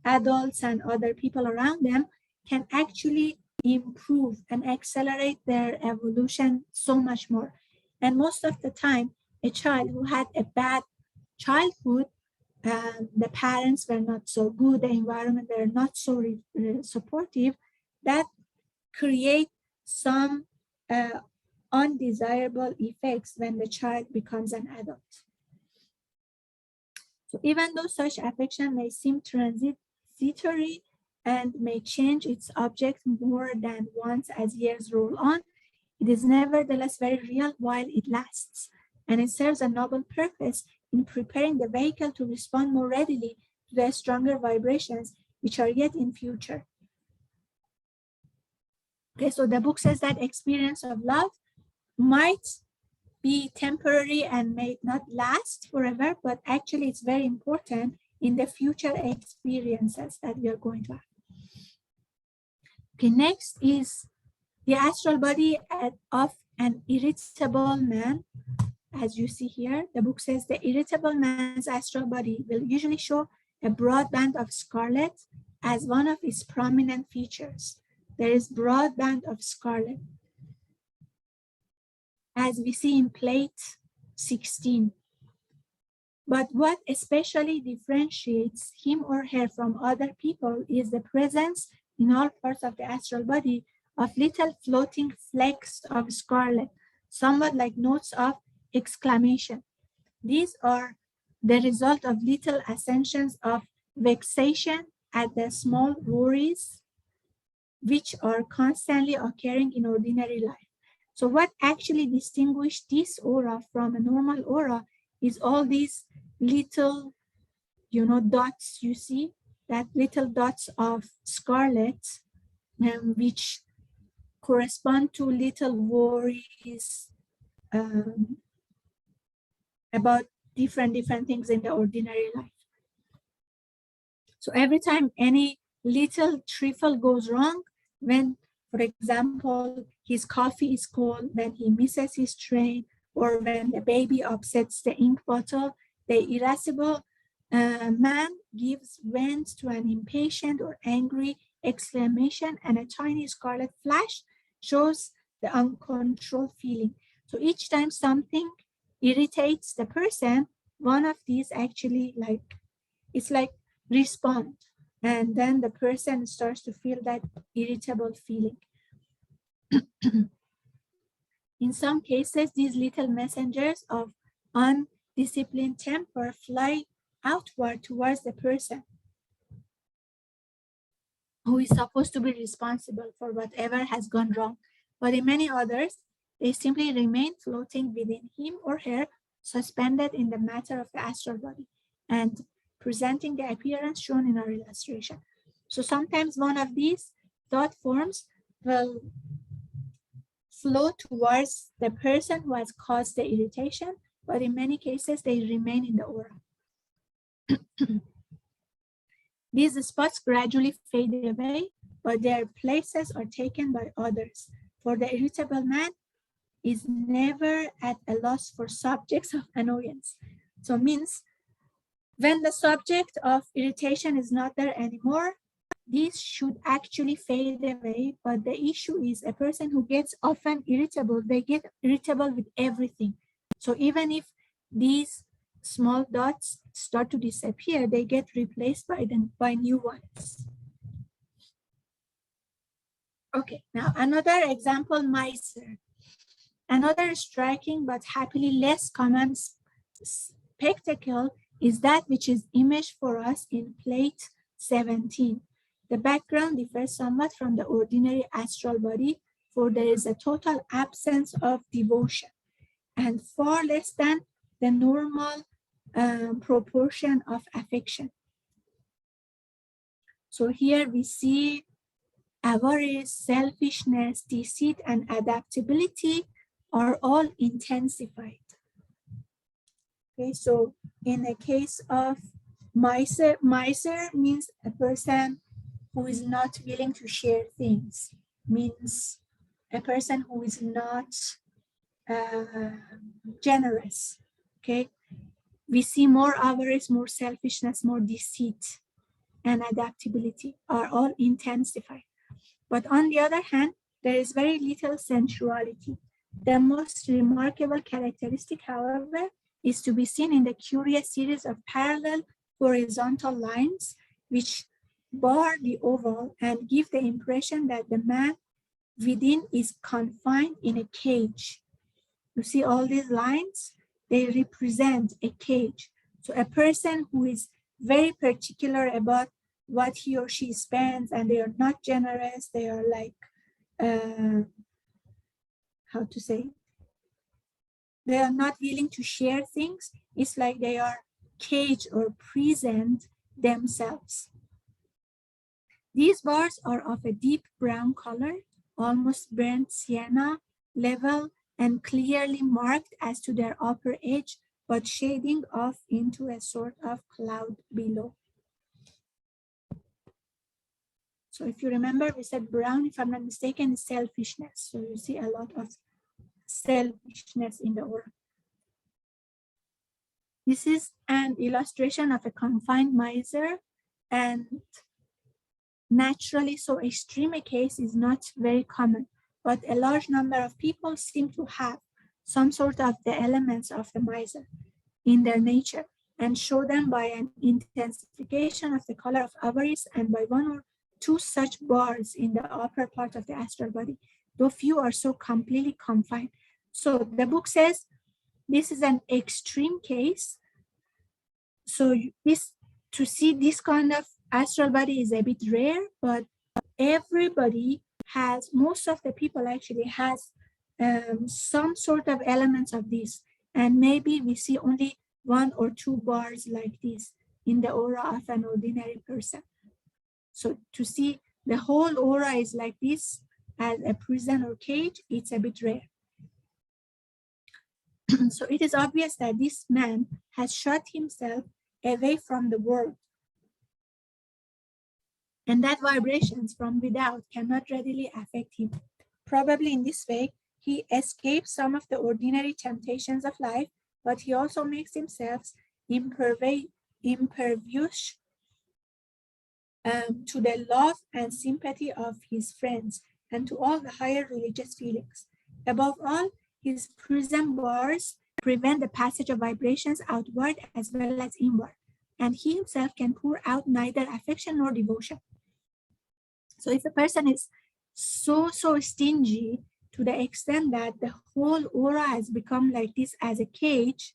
adults and other people around them, can actually improve and accelerate their evolution so much more. And most of the time, a child who had a bad childhood, the parents were not so good, the environment were not so supportive, that create some undesirable effects when the child becomes an adult. So even though such affection may seem transitory and may change its object more than once as years roll on, it is nevertheless very real while it lasts, and it serves a noble purpose in preparing the vehicle to respond more readily to the stronger vibrations which are yet in future. Okay, so the book says that experience of love might be temporary and may not last forever, but actually it's very important in the future experiences that we are going to have. Okay, next is the astral body of an irritable man. As you see here, the book says the irritable man's astral body will usually show a broad band of scarlet as one of its prominent features. There is broad band of scarlet, as we see in plate 16. But what especially differentiates him or her from other people is the presence in all parts of the astral body of little floating flecks of scarlet, somewhat like notes of exclamation. These are the result of little ascensions of vexation at the small worries which are constantly occurring in ordinary life. So what actually distinguishes this aura from a normal aura is all these little, dots you see, that little dots of scarlet, which correspond to little worries about different things in the ordinary life. So every time any little trifle goes wrong, when For example, his coffee is cold, when he misses his train, or when the baby upsets the ink bottle. The irascible man gives vent to an impatient or angry exclamation, and a tiny scarlet flash shows the uncontrolled feeling. So each time something irritates the person, one of these actually it's like respond, and then the person starts to feel that irritable feeling. In some cases, these little messengers of undisciplined temper fly outward towards the person who is supposed to be responsible for whatever has gone wrong. But in many others, they simply remain floating within him or her, suspended in the matter of the astral body and presenting the appearance shown in our illustration. So sometimes one of these thought forms will flow towards the person who has caused the irritation, but in many cases, they remain in the aura. These spots gradually fade away, but their places are taken by others. For the irritable man is never at a loss for subjects of annoyance. So means when the subject of irritation is not there anymore, these should actually fade away. But the issue is a person who gets often irritable, they get irritable with everything. So even if these small dots start to disappear, they get replaced by new ones. Okay, now another example, miser. Another striking but happily less common spectacle is that which is imaged for us in plate 17. The background differs somewhat from the ordinary astral body, for there is a total absence of devotion and far less than the normal proportion of affection. So here we see avarice, selfishness, deceit, and adaptability are all intensified. Okay, so in the case of miser means a person who is not willing to share things, means a person who is not generous. Okay, we see more avarice, more selfishness, more deceit, and adaptability are all intensified. But on the other hand, there is very little sensuality. The most remarkable characteristic, however, is to be seen in the curious series of parallel horizontal lines which bar the oval and give the impression that the man within is confined in a cage. You see all these lines? They represent a cage. So a person who is very particular about what he or she spends, and they are not generous, they are like, how to say, they are not willing to share things. It's like they are caged or present themselves. These bars are of a deep brown color, almost burnt sienna level, and clearly marked as to their upper edge, but shading off into a sort of cloud below. So if you remember, we said brown, if I'm not mistaken, is selfishness. So you see a lot of selfishness in the aura. This is an illustration of a confined miser, and naturally, so extreme a case is not very common, but a large number of people seem to have some sort of the elements of the miser in their nature, and show them by an intensification of the color of avarice and by one or two such bars in the upper part of the astral body, though few are so completely confined. So the book says this is an extreme case. So to see this kind of astral body is a bit rare, but everybody has, most of the people actually has some sort of elements of this, and maybe we see only one or two bars like this in the aura of an ordinary person. So to see the whole aura is like this as a prison or cage, it's a bit rare. So it is obvious that this man has shut himself away from the world. and that vibrations from without cannot readily affect him. Probably in this way, he escapes some of the ordinary temptations of life, but he also makes himself impervious to the love and sympathy of his friends and to all the higher religious feelings. Above all, his prison bars prevent the passage of vibrations outward as well as inward, and he himself can pour out neither affection nor devotion. So if a person is so stingy to the extent that the whole aura has become like this as a cage,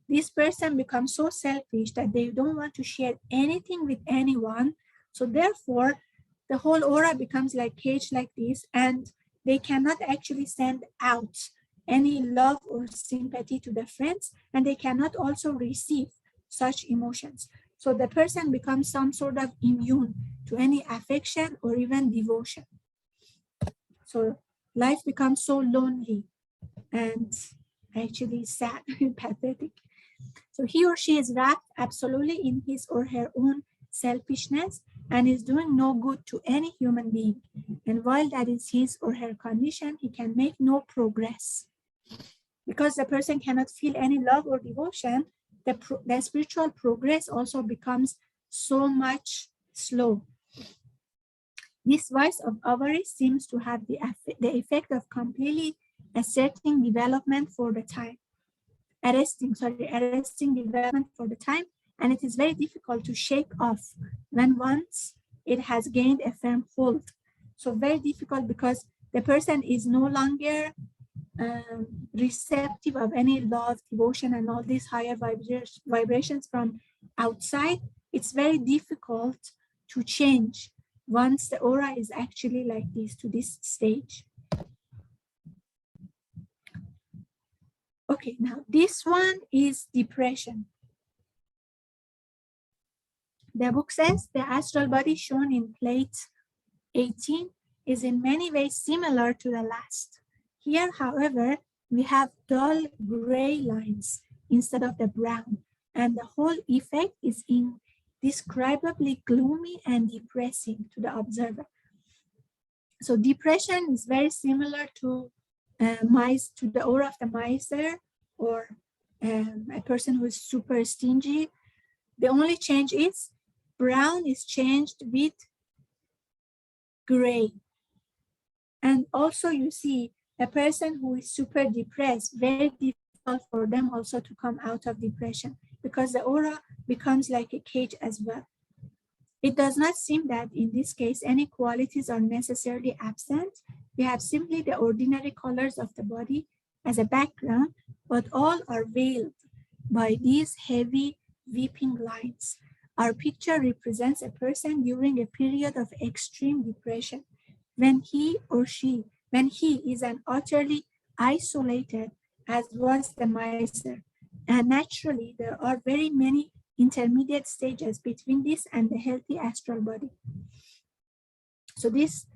this person becomes so selfish that they don't want to share anything with anyone. So therefore, the whole aura becomes like cage like this, and they cannot actually send out any love or sympathy to their friends, and they cannot also receive such emotions. So the person becomes some sort of immune to any affection or even devotion. So life becomes so lonely and actually sad and pathetic. So he or she is wrapped absolutely in his or her own selfishness and is doing no good to any human being. And while that is his or her condition, he can make no progress. Because the person cannot feel any love or devotion, the spiritual progress also becomes so much slow. This vice of avarice seems to have the effect of completely arresting development for the time, for the time, and it is very difficult to shake off when once it has gained a firm hold. So very difficult because the person is no longer receptive of any love, devotion, and all these higher vibrations from outside. It's very difficult to change once the aura is actually like this, to this stage. Okay, now this one is depression. The book says the astral body shown in plate 18 is in many ways similar to the last. Here, however, we have dull gray lines instead of the brown, and the whole effect is indescribably gloomy and depressing to the observer. So depression is very similar to the aura of the miser or a person who is super stingy. The only change is brown is changed with gray. And also you see a person who is super depressed, very difficult for them also to come out of depression because the aura becomes like a cage as well. It does not seem that in this case any qualities are necessarily absent. We have simply the ordinary colors of the body as a background, but all are veiled by these heavy weeping lines. Our picture represents a person during a period of extreme depression, when he is an utterly isolated, as was the miser. And naturally, there are very many intermediate stages between this and the healthy astral body. So this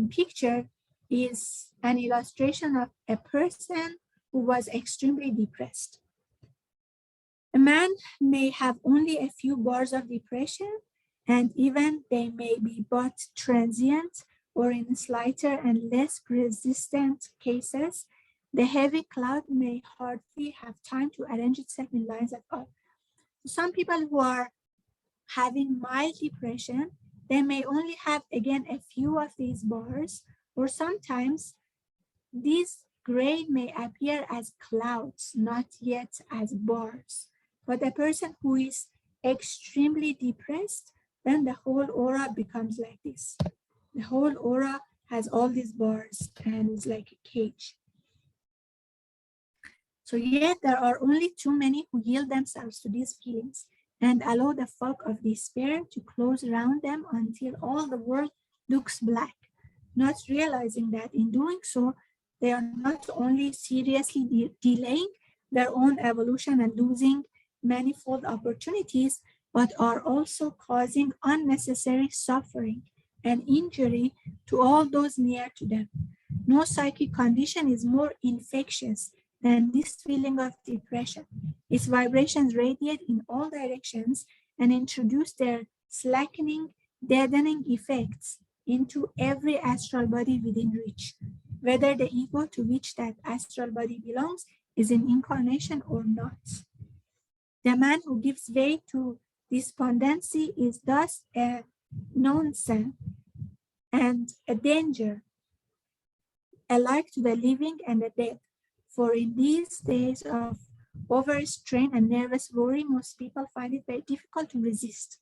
picture is an illustration of a person who was extremely depressed. A man may have only a few bars of depression, and even they may be but transient, or in slighter and less resistant cases, the heavy cloud may hardly have time to arrange itself in lines at all. Some people who are having mild depression, they may only have, again, a few of these bars, or sometimes these gray may appear as clouds, not yet as bars. But a person who is extremely depressed, then the whole aura becomes like this. The whole aura has all these bars and is like a cage. So yet there are only too many who yield themselves to these feelings and allow the fog of despair to close around them until all the world looks black, not realizing that in doing so, they are not only seriously delaying their own evolution and losing manifold opportunities, but are also causing unnecessary suffering and injury to all those near to them. No psychic condition is more infectious than this feeling of depression. Its vibrations radiate in all directions and introduce their slackening deadening effects into every astral body within reach, whether the ego to which that astral body belongs is in incarnation or not. The man who gives way to despondency is thus a nonsense and a danger alike to the living and the dead. For in these days of overstrain and nervous worry, most people find it very difficult to resist.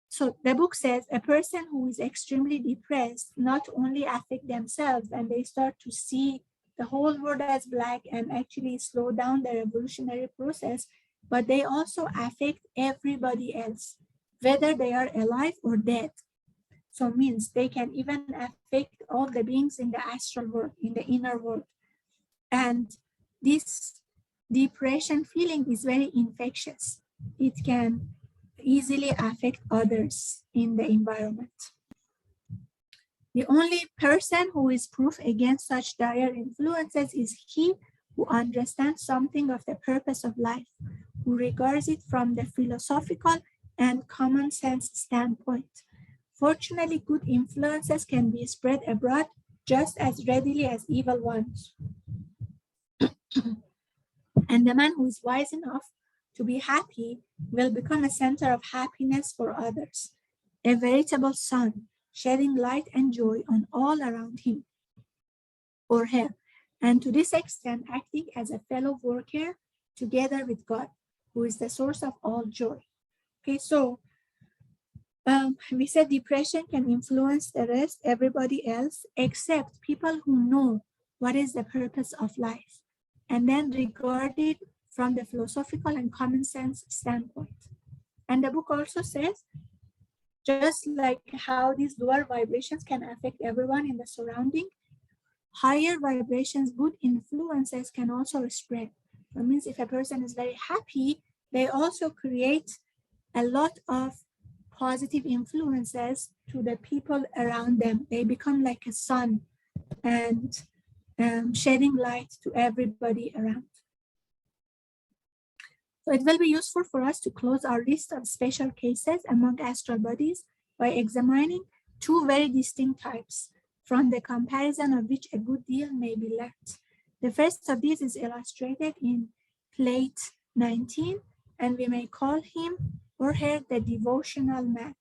So the book says a person who is extremely depressed not only affect themselves and they start to see the whole world as black and actually slow down the evolutionary process, but they also affect everybody else, whether they are alive or dead. So it means they can even affect all the beings in the astral world, in the inner world. And this depression feeling is very infectious. It can easily affect others in the environment. The only person who is proof against such dire influences is he who understands something of the purpose of life, who regards it from the philosophical and common sense standpoint. Fortunately, good influences can be spread abroad just as readily as evil ones. And the man who is wise enough to be happy will become a center of happiness for others, a veritable sun, shedding light and joy on all around him or her, and to this extent acting as a fellow worker together with God, who is the source of all joy. Okay, so we said depression can influence the rest, everybody else, except people who know what is the purpose of life, and then regard it from the philosophical and common sense standpoint. And the book also says, just like how these lower vibrations can affect everyone in the surrounding, higher vibrations, good influences can also spread. That means if a person is very happy, they also create a lot of positive influences to the people around them. They become like a sun and shedding light to everybody around. So it will be useful for us to close our list of special cases among astral bodies by examining two very distinct types, from the comparison of which a good deal may be learned. The first of these is illustrated in plate 19, and we may call him or her the devotional man.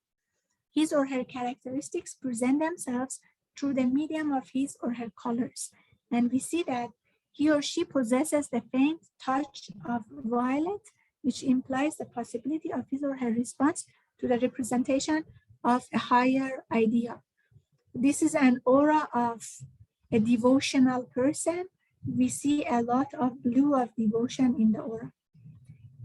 His or her characteristics present themselves through the medium of his or her colors, and we see that he or she possesses the faint touch of violet, which implies the possibility of his or her response to the representation of a higher idea. This is an aura of a devotional person. We see a lot of blue of devotion in the aura.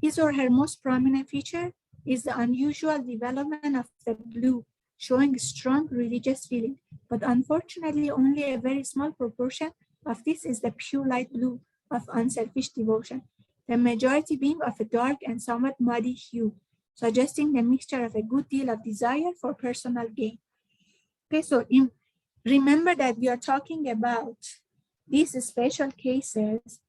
His or her most prominent feature is the unusual development of the blue, showing strong religious feeling. But unfortunately, only a very small proportion of this is the pure light blue of unselfish devotion, the majority being of a dark and somewhat muddy hue, suggesting the mixture of a good deal of desire for personal gain. Okay, so remember that we are talking about these special cases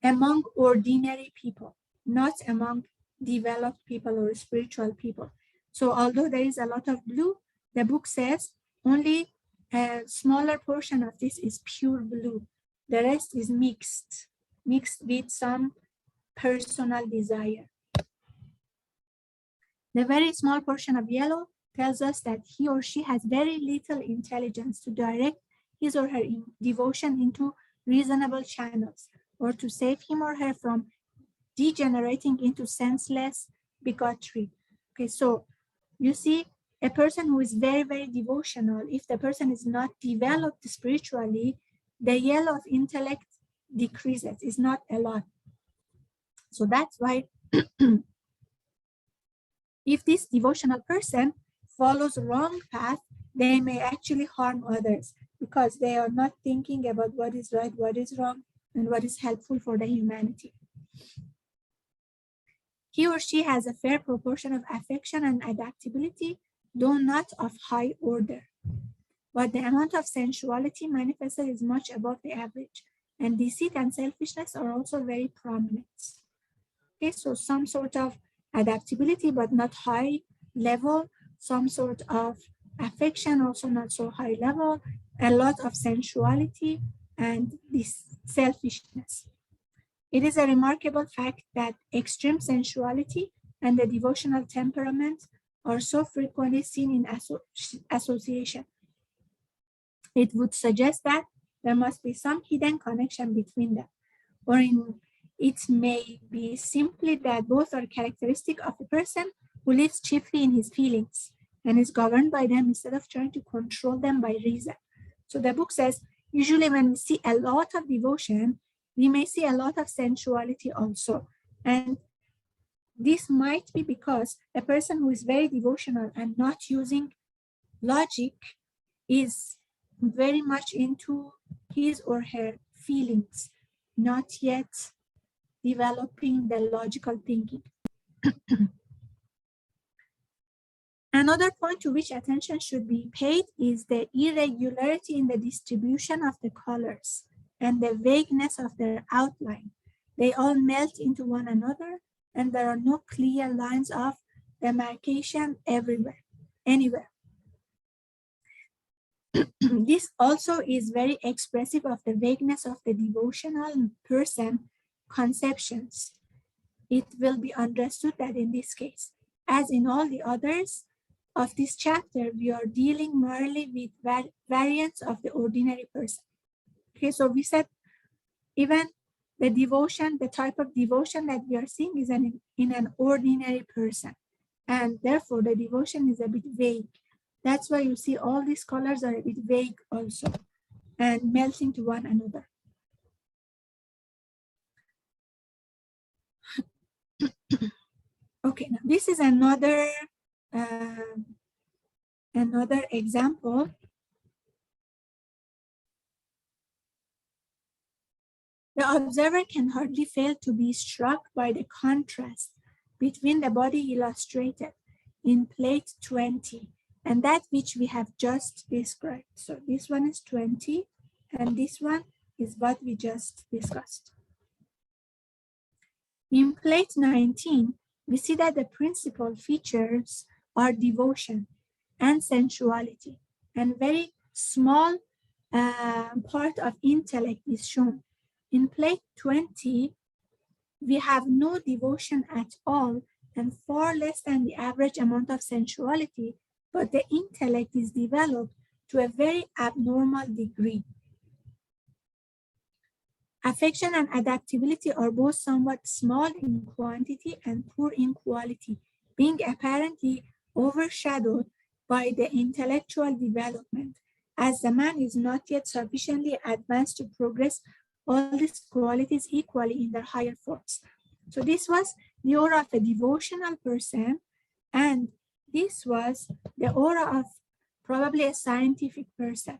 among ordinary people, not among developed people or spiritual people. So although there is a lot of blue, the book says only a smaller portion of this is pure blue. The rest is mixed with some personal desire. The very small portion of yellow tells us that he or she has very little intelligence to direct his or her devotion into reasonable channels, or to save him or her from degenerating into senseless bigotry. Okay, so you see, a person who is very, very devotional, if the person is not developed spiritually, the yellow of intellect decreases, is not a lot. So that's why if this devotional person follows wrong path, they may actually harm others because they are not thinking about what is right, what is wrong, and what is helpful for the humanity. He or she has a fair proportion of affection and adaptability, though not of high order. But the amount of sensuality manifested is much above the average, and deceit and selfishness are also very prominent. Okay, so some sort of adaptability, but not high level some sort of affection, also not so high level, a lot of sensuality, and this selfishness. It is a remarkable fact that extreme sensuality and the devotional temperament are so frequently seen in association. It would suggest that there must be some hidden connection between them, or it may be simply that both are characteristic of a person who lives chiefly in his feelings and is governed by them instead of trying to control them by reason. So the book says, usually when we see a lot of devotion, we may see a lot of sensuality also. And this might be because a person who is very devotional and not using logic is very much into his or her feelings, not yet developing the logical thinking. Another point to which attention should be paid is the irregularity in the distribution of the colors and the vagueness of their outline. They all melt into one another, and there are no clear lines of demarcation anywhere. This also is very expressive of the vagueness of the devotional person conceptions. It will be understood that in this case, as in all the others of this chapter, we are dealing merely with variants of the ordinary person. Okay, so we said even the devotion, the type of devotion that we are seeing is in an ordinary person. And therefore, the devotion is a bit vague. That's why you see all these colors are a bit vague also and melting to one another. Okay, now this is another example. The observer can hardly fail to be struck by the contrast between the body illustrated in plate 20 and that which we have just described. So this one is 20, and this one is what we just discussed. In plate 19, we see that the principal features are devotion and sensuality, and very small part of intellect is shown. In plate 20, we have no devotion at all and far less than the average amount of sensuality, but the intellect is developed to a very abnormal degree. Affection and adaptability are both somewhat small in quantity and poor in quality, being apparently overshadowed by the intellectual development, as the man is not yet sufficiently advanced to progress all these qualities equally in their higher forms. So this was the aura of a devotional person, and this was the aura of probably a scientific person.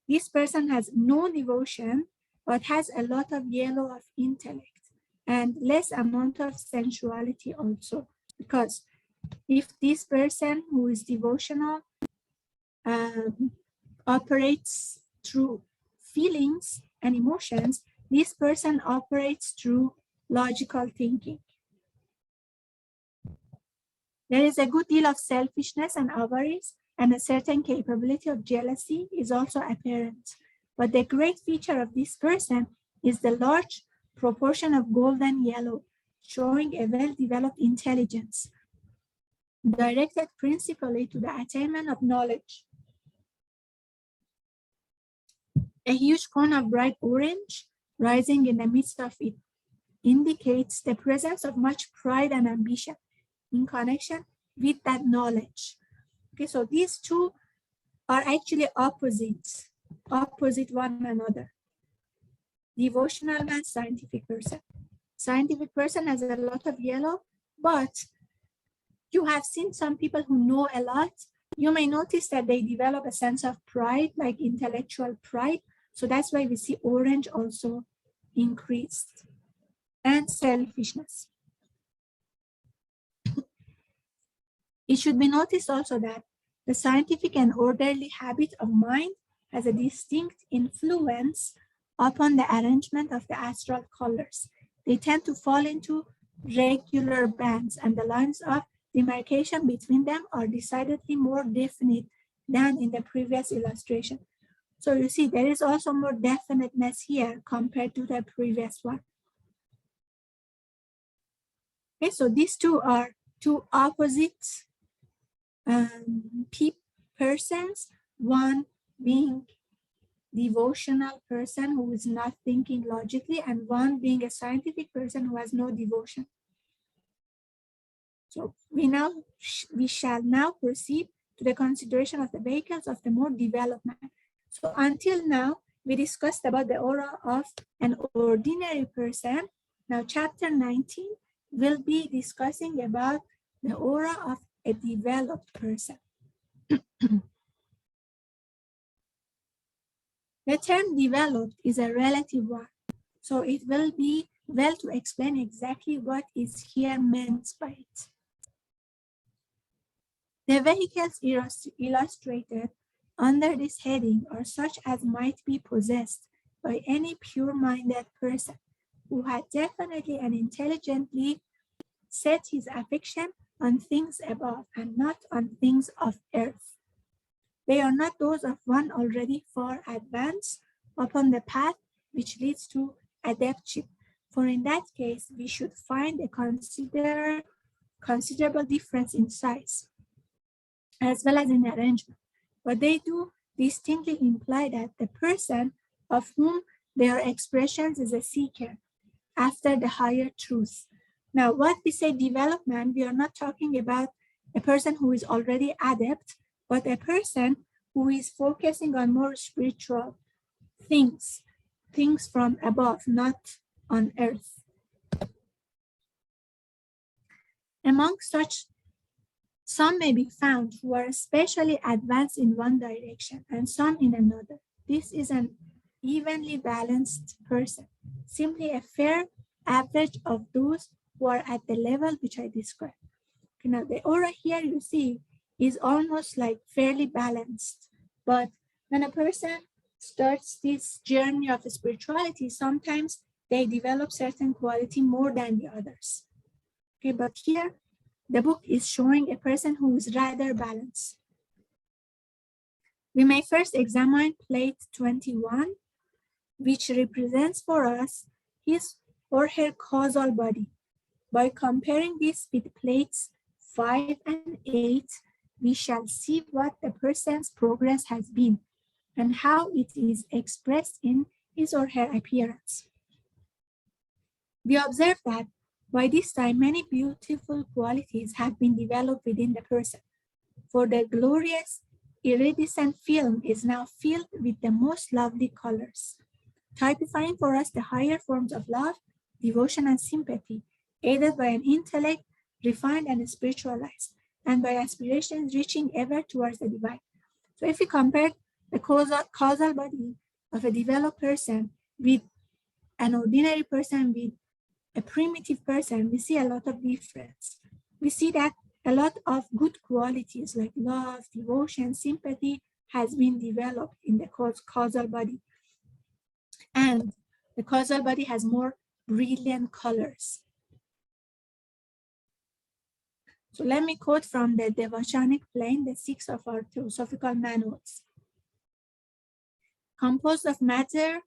This person has no devotion, but has a lot of yellow of intellect and less amount of sensuality also. Because if this person who is devotional operates through feelings and emotions, this person operates through logical thinking. There is a good deal of selfishness and avarice, and a certain capability of jealousy is also apparent. But the great feature of this person is the large proportion of golden yellow, showing a well-developed intelligence, directed principally to the attainment of knowledge. A huge cone of bright orange rising in the midst of it indicates the presence of much pride and ambition in connection with that knowledge. Okay, so these two are actually opposite one another. Devotional man, scientific person. Scientific person has a lot of yellow, but you have seen some people who know a lot. You may notice that they develop a sense of pride, like intellectual pride. So that's why we see orange also increased, and selfishness. It should be noticed also that the scientific and orderly habit of mind has a distinct influence upon the arrangement of the astral colors. They tend to fall into regular bands, and the lines of demarcation between them are decidedly more definite than in the previous illustration. So you see, there is also more definiteness here compared to the previous one. Okay, so these two are two opposite persons, one being devotional person who is not thinking logically, and one being a scientific person who has no devotion. So we shall now proceed to the consideration of the vehicles of the more developed man. So until now, we discussed about the aura of an ordinary person. Now chapter 19 will be discussing about the aura of a developed person. The term developed is a relative one, so it will be well to explain exactly what is here meant by it. The vehicles illustrated under this heading are such as might be possessed by any pure-minded person who had definitely and intelligently set his affection on things above and not on things of earth. They are not those of one already far advanced upon the path which leads to adeptship, for in that case we should find a considerable difference in size as well as in arrangement. But they do distinctly imply that the person of whom their expressions is a seeker after the higher truth. Now, what we say development, we are not talking about a person who is already adept, but a person who is focusing on more spiritual things from above, not on earth. Among such, some may be found who are especially advanced in one direction and some in another. This is an evenly balanced person, simply a fair average of those who are at the level which I described. Okay, now the aura here you see is almost like fairly balanced, but when a person starts this journey of spirituality, sometimes they develop certain quality more than the others. Okay, but here the book is showing a person who is rather balanced. We may first examine plate 21, which represents for us his or her causal body. By comparing this with plates 5 and 8, we shall see what the person's progress has been and how it is expressed in his or her appearance. We observe that by this time, many beautiful qualities have been developed within the person, for the glorious, iridescent film is now filled with the most lovely colors, typifying for us the higher forms of love, devotion, and sympathy, aided by an intellect refined and spiritualized, and by aspirations reaching ever towards the divine. So if we compare the causal body of a developed person with an ordinary person, with a primitive person, we see a lot of difference. We see that a lot of good qualities like love, devotion, sympathy has been developed in the causal body. And the causal body has more brilliant colors. So let me quote from the Devachanic Plane, the 6 of our Theosophical manuals. Composed of matter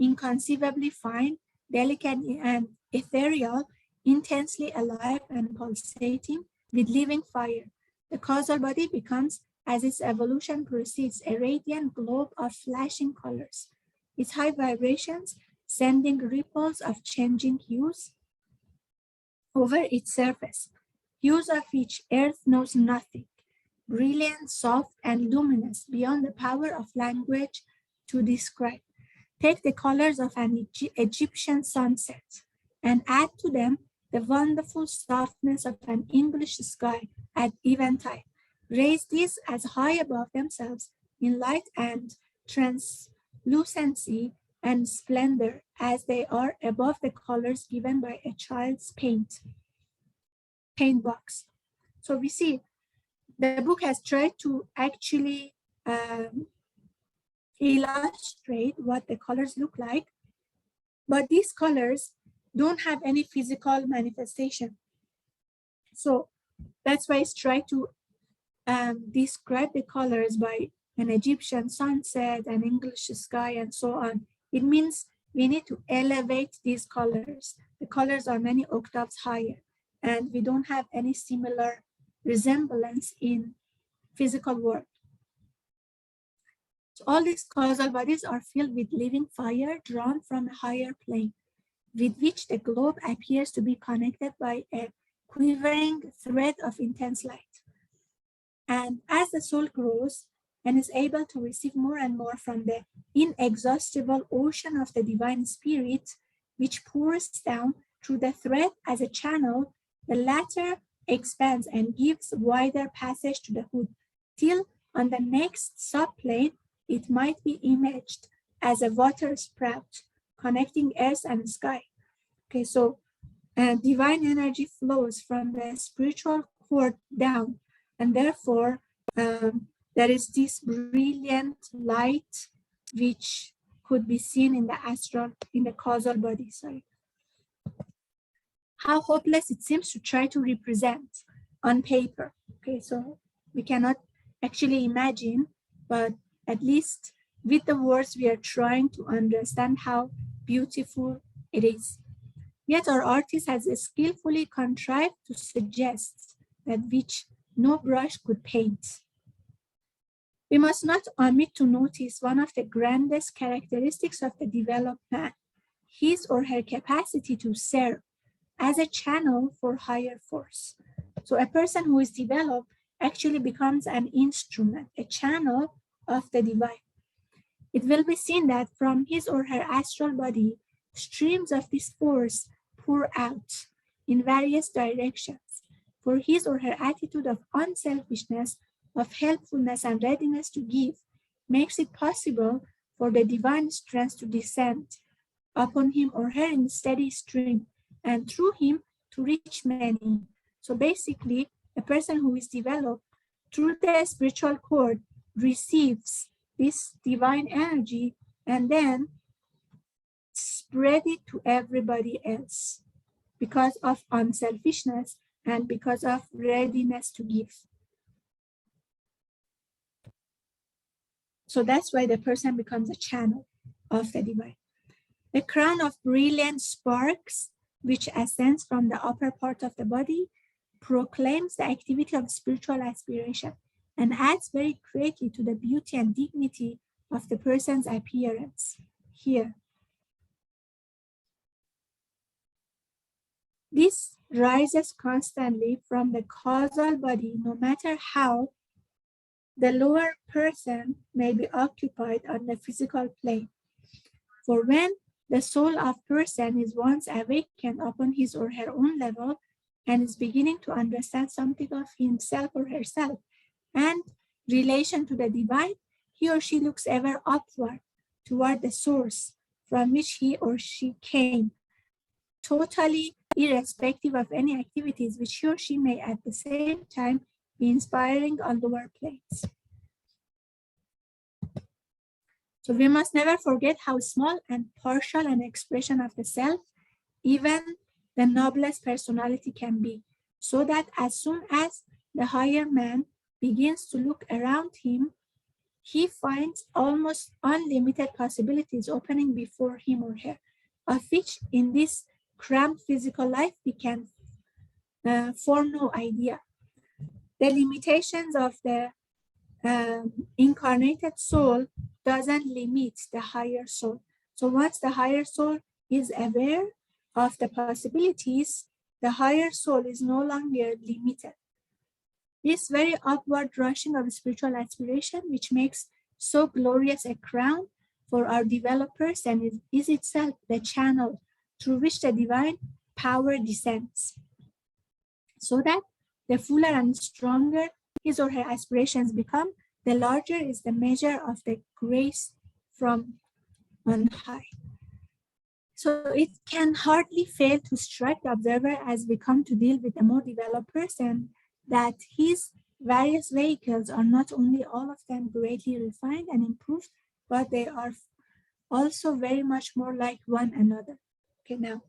inconceivably fine, delicate and ethereal, intensely alive and pulsating with living fire, the causal body becomes, as its evolution proceeds, a radiant globe of flashing colors, its high vibrations sending ripples of changing hues over its surface, hues of which earth knows nothing, brilliant, soft, and luminous beyond the power of language to describe. Take the colors of an Egyptian sunset and add to them the wonderful softness of an English sky at eventide. Raise these as high above themselves in light and translucency and splendor as they are above the colors given by a child's paint box. So we see the book has tried to actually illustrate what the colors look like, but these colors don't have any physical manifestation. So That's why it's try to describe the colors by an Egyptian sunset, an English sky, and so on. It means we need to elevate these colors. The colors are many octaves higher, and we don't have any similar resemblance in physical world. So all these causal bodies are filled with living fire drawn from a higher plane, with which the globe appears to be connected by a quivering thread of intense light. And as the soul grows and is able to receive more and more from the inexhaustible ocean of the divine spirit, which pours down through the thread as a channel, the latter expands and gives wider passage to the hood, till on the next subplane it might be imaged as a water spout connecting earth and sky. Okay, so divine energy flows from the spiritual cord down, and therefore there is this brilliant light which could be seen in the causal body. Sorry. How hopeless it seems to try to represent on paper. Okay, so we cannot actually imagine, but at least with the words we are trying to understand how beautiful it is. Yet our artist has skillfully contrived to suggest that which no brush could paint. We must not omit to notice one of the grandest characteristics of the developed man, his or her capacity to serve as a channel for higher force. So a person who is developed actually becomes an instrument, a channel of the divine. It will be seen that from his or her astral body, streams of this force pour out in various directions, for his or her attitude of unselfishness, of helpfulness and readiness to give, makes it possible for the divine strength to descend upon him or her in steady stream, and through him to reach many. So basically, a person who is developed through the spiritual cord receives this divine energy and then spread it to everybody else because of unselfishness and because of readiness to give. So that's why the person becomes a channel of the divine. The crown of brilliant sparks, which ascends from the upper part of the body, proclaims the activity of spiritual aspiration and adds very greatly to the beauty and dignity of the person's appearance. Here, this rises constantly from the causal body, no matter how the lower person may be occupied on the physical plane. For when the soul of person is once awakened upon his or her own level and is beginning to understand something of himself or herself and relation to the divine, he or she looks ever upward toward the source from which he or she came, totally irrespective of any activities which he or she may at the same time be inspiring on lower planes. So we must never forget how small and partial an expression of the self, even the noblest personality, can be, so that as soon as the higher man begins to look around him, he finds almost unlimited possibilities opening before him or her, of which in this cramped physical life we can form no idea. The limitations of the incarnated soul doesn't limit the higher soul. So once the higher soul is aware of the possibilities, the higher soul is no longer limited. This very upward rushing of spiritual aspiration, which makes so glorious a crown for our developed person, is itself the channel through which the divine power descends, so that the fuller and stronger his or her aspirations become, the larger is the measure of the grace from on high. So it can hardly fail to strike the observer as we come to deal with a more developed person that his various vehicles are not only all of them greatly refined and improved, but they are also very much more like one another. Okay, now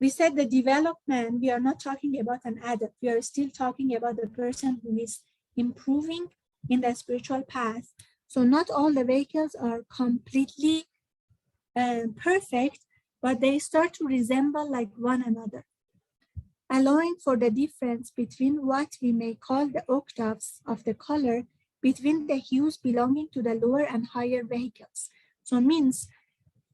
we said the development, we are not talking about an adult. We are still talking about the person who is improving in the spiritual path. So not all the vehicles are completely perfect, but they start to resemble like one another, allowing for the difference between what we may call the octaves of the color between the hues belonging to the lower and higher vehicles. So means,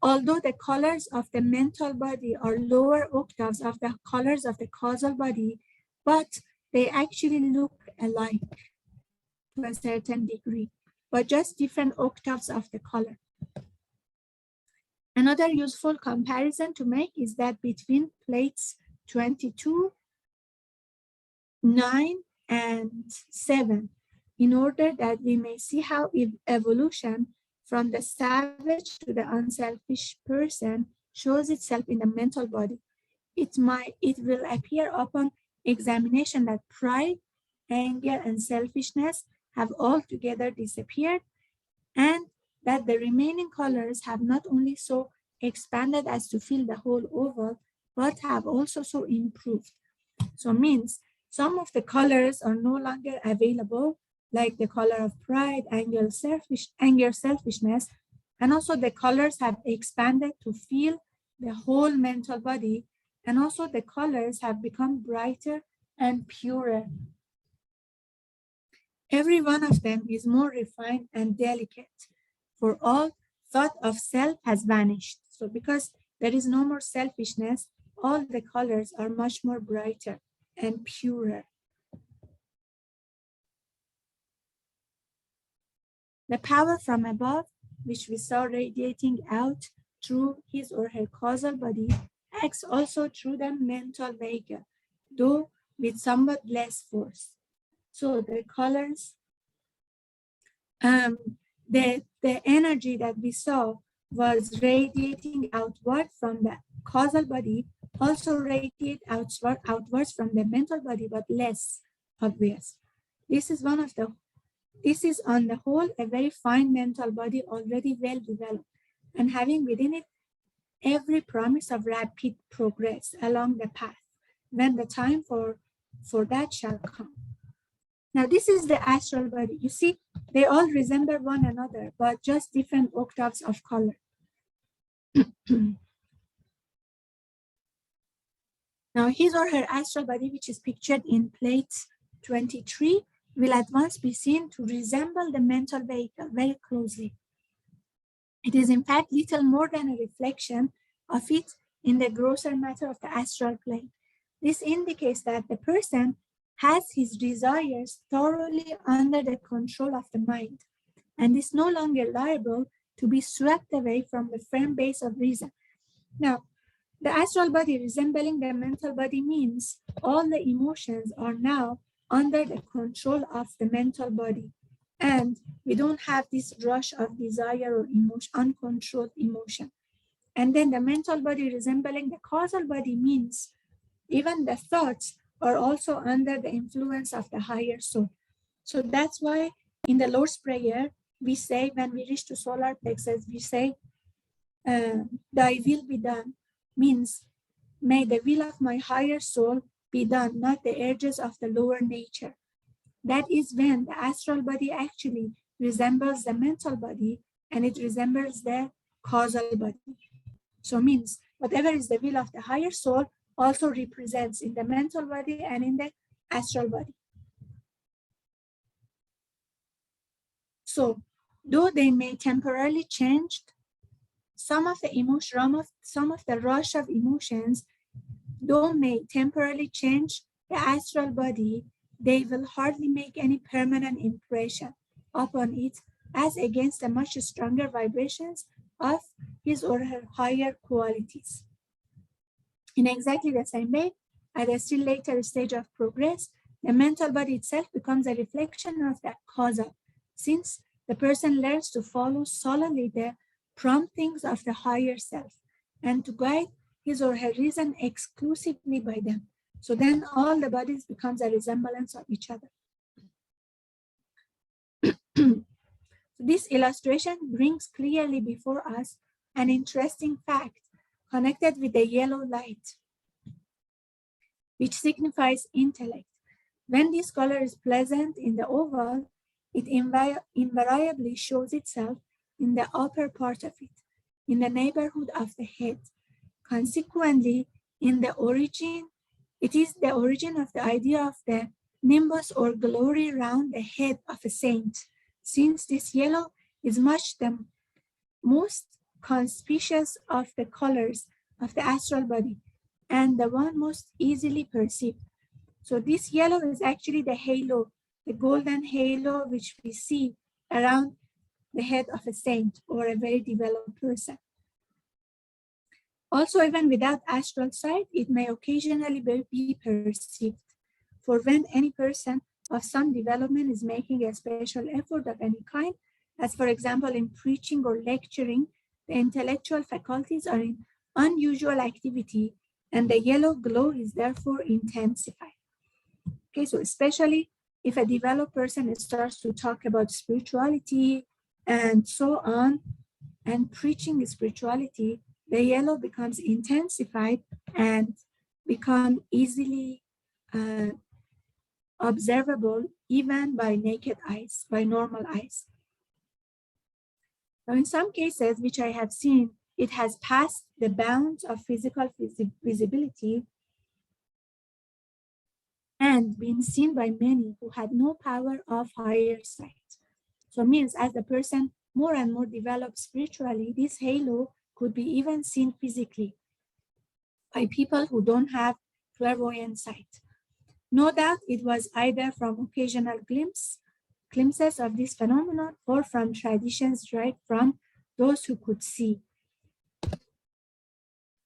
although the colors of the mental body are lower octaves of the colors of the causal body, but they actually look alike to a certain degree, but just different octaves of the color. Another useful comparison to make is that between plates 22, 9, and 7, in order that we may see how evolution from the savage to the unselfish person shows itself in the mental body. It will appear upon examination that pride, anger, and selfishness have altogether disappeared, and that the remaining colors have not only so expanded as to fill the whole oval, but have also so improved. So means some of the colors are no longer available, like the color of pride, anger, selfishness, and also the colors have expanded to fill the whole mental body, and also the colors have become brighter and purer. Every one of them is more refined and delicate, for all thought of self has vanished. So because there is no more selfishness, all the colors are much more brighter and purer. The power from above, which we saw radiating out through his or her causal body, acts also through the mental vehicle, though with somewhat less force. So the colors, the energy that we saw was radiating outward from the causal body, also radiate outwards from the mental body, but less obvious. This is on the whole a very fine mental body, already well developed, and having within it every promise of rapid progress along the path, when the time for that shall come. Now this is the astral body. You see, they all resemble one another, but just different octaves of color. Now his or her astral body, which is pictured in plate 23, will at once be seen to resemble the mental vehicle very closely. It is in fact little more than a reflection of it in the grosser matter of the astral plane. This indicates that the person has his desires thoroughly under the control of the mind, and is no longer liable to be swept away from the firm base of reason. Now, the astral body resembling the mental body means all the emotions are now under the control of the mental body, and we don't have this rush of desire or emotion, uncontrolled emotion. And then the mental body resembling the causal body means even the thoughts are also under the influence of the higher soul. So that's why in the Lord's Prayer, we say, when we reach to solar plexus, we say, thy will be done, means may the will of my higher soul be done, not the urges of the lower nature. That is when the astral body actually resembles the mental body, and it resembles the causal body. So means whatever is the will of the higher soul also represents in the mental body and in the astral body. So though they may temporarily change, some of the rush of emotions, though may temporarily change the astral body, they will hardly make any permanent impression upon it, as against the much stronger vibrations of his or her higher qualities. In exactly the same way, at a still later stage of progress, the mental body itself becomes a reflection of that causal, since the person learns to follow solely the promptings of the higher self and to guide his or her reason exclusively by them. So then all the bodies becomes a resemblance of each other. This illustration brings clearly before us an interesting fact connected with the yellow light. which signifies intellect. When this color is present in the oval, it invariably shows itself in the upper part of it, in the neighborhood of the head. Consequently, it is the origin of the idea of the nimbus or glory round the head of a saint, since this yellow is much the most conspicuous of the colors of the astral body and the one most easily perceived. So this yellow is actually the halo, the golden halo which we see around the head of a saint or a very developed person. Also, even without astral sight, it may occasionally be perceived. For when any person of some development is making a special effort of any kind, as for example in preaching or lecturing, the intellectual faculties are in unusual activity and the yellow glow is therefore intensified. Okay, so especially if a developed person starts to talk about spirituality and so on, and preaching spirituality, the yellow becomes intensified and become easily observable even by naked eyes, by normal eyes. Now, in some cases, which I have seen, it has passed the bounds of physical visibility and been seen by many who had no power of higher sight. So means as the person more and more develops spiritually, this halo could be even seen physically by people who don't have clairvoyant sight. No doubt it was either from occasional glimpses of this phenomenon or from traditions derived from those who could see.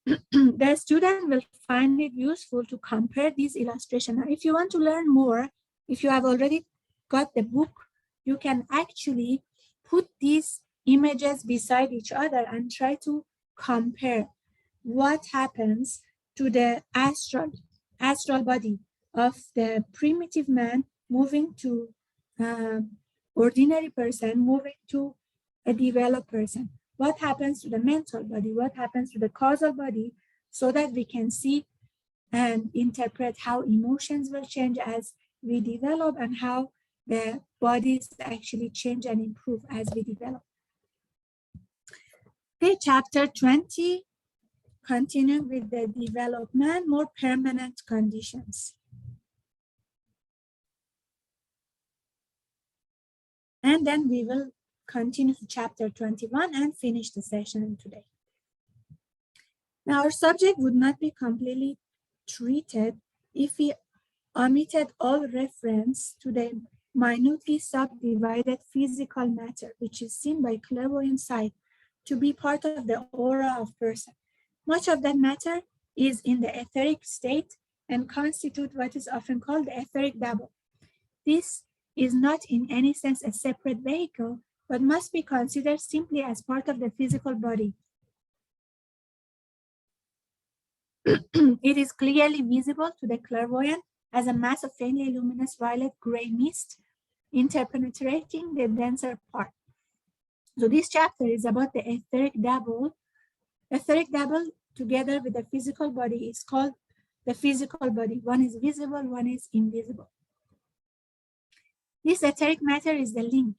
The student will find it useful to compare these illustrations. Now, if you want to learn more, if you have already got the book, you can actually put these images beside each other and try to compare what happens to the astral body of the primitive man moving to ordinary person, moving to a developed person. What happens to the mental body? What happens to the causal body? So that we can see and interpret how emotions will change as we develop and how the bodies actually change and improve as we develop. Okay, chapter 20, continuing with the development, more permanent conditions. And then we will continue to chapter 21 and finish the session today. Now, our subject would not be completely treated if we omitted all reference to the minutely subdivided physical matter, which is seen by clairvoyant sight to be part of the aura of person. Much of that matter is in the etheric state and constitute what is often called the etheric double. This is not in any sense a separate vehicle, but must be considered simply as part of the physical body. It is clearly visible to the clairvoyant as a mass of faintly luminous violet-gray mist interpenetrating the denser part. So this chapter is about the etheric double. Etheric double together with the physical body is called the physical body. One is visible, one is invisible. This etheric matter is the link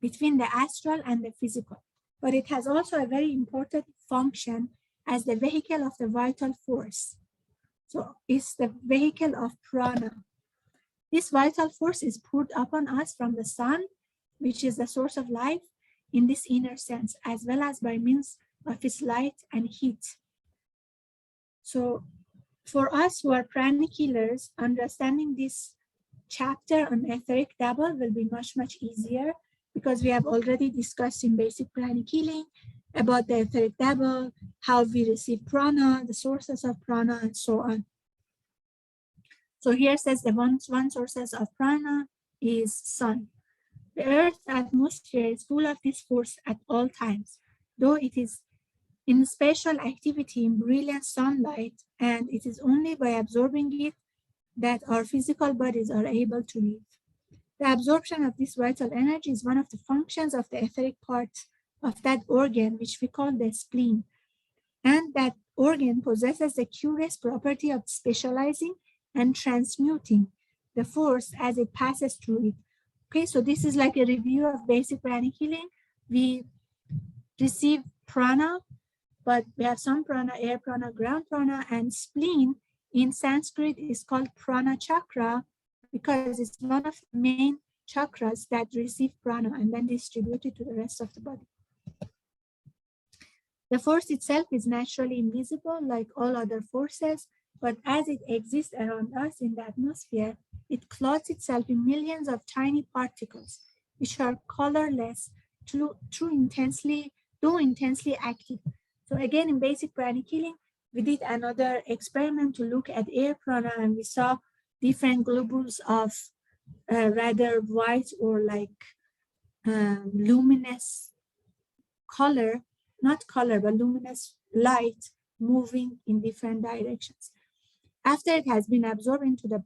between the astral and the physical, but it has also a very important function as the vehicle of the vital force. So it's the vehicle of prana. This vital force is poured upon us from the sun, which is the source of life in this inner sense, as well as by means of its light and heat. So for us who are pranic healers, understanding this chapter on etheric double will be much, much easier because we have already discussed in basic pranic healing about the etheric double, how we receive prana, the sources of prana, and so on. So here says the one sources of prana is sun. The Earth's atmosphere is full of this force at all times, though it is in special activity in brilliant sunlight, and it is only by absorbing it that our physical bodies are able to live. The absorption of this vital energy is one of the functions of the etheric part of that organ, which we call the spleen. And that organ possesses the curious property of specializing and transmuting the force as it passes through it. Okay, so this is like a review of basic pranic healing. We receive prana, but we have some prana, air prana, ground prana, and spleen in Sanskrit is called prana chakra because it's one of the main chakras that receive prana and then distribute it to the rest of the body. The force itself is naturally invisible like all other forces, but as it exists around us in the atmosphere, it clothes itself in millions of tiny particles, which are colorless, though intensely active. So again, in basic pranic healing, we did another experiment to look at air prana, and we saw different globules of rather white or like luminous color, not color, but luminous light moving in different directions. After it has been absorbed into the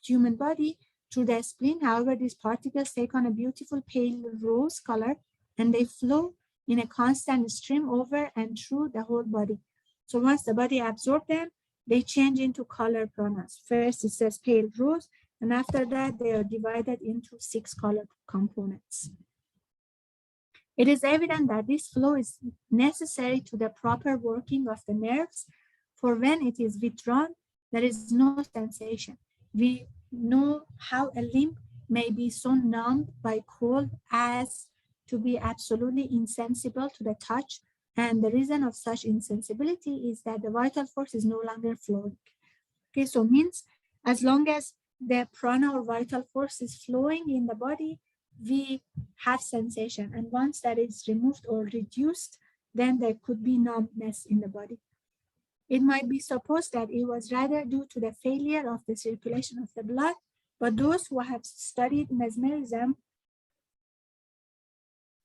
human body through the spleen, however, these particles take on a beautiful pale rose color and they flow in a constant stream over and through the whole body. So once the body absorbs them, they change into color pranas. First, it says pale rose, and after that, they are divided into 6 color components. It is evident that this flow is necessary to the proper working of the nerves, for when it is withdrawn, there is no sensation. We know how a limb may be so numbed by cold as to be absolutely insensible to the touch, and the reason of such insensibility is that the vital force is no longer flowing. Okay, so means as long as the prana or vital force is flowing in the body, we have sensation, and once that is removed or reduced, then there could be numbness in the body. It might be supposed that it was rather due to the failure of the circulation of the blood, but those who have studied mesmerism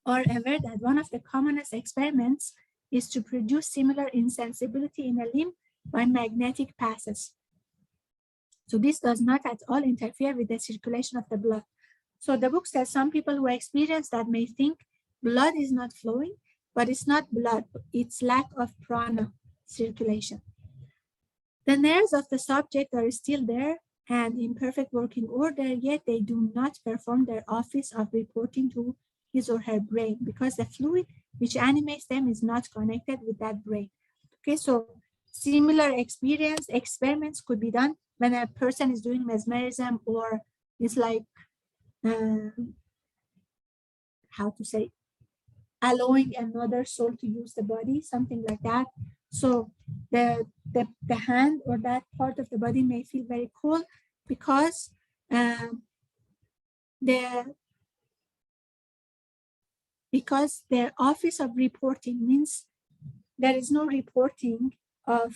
are aware that one of the commonest experiments is to produce similar insensibility in a limb by magnetic passes. So this does not at all interfere with the circulation of the blood. So the book says some people who experience that may think blood is not flowing, but it's not blood, it's lack of prana circulation. The nerves of the subject are still there and in perfect working order, yet they do not perform their office of reporting to his or her brain because the fluid which animates them is not connected with that brain. Okay, so similar experiments could be done when a person is doing mesmerism or is like, how to say, allowing another soul to use the body, something like that. So the hand or that part of the body may feel very cold because their office of reporting means there is no reporting of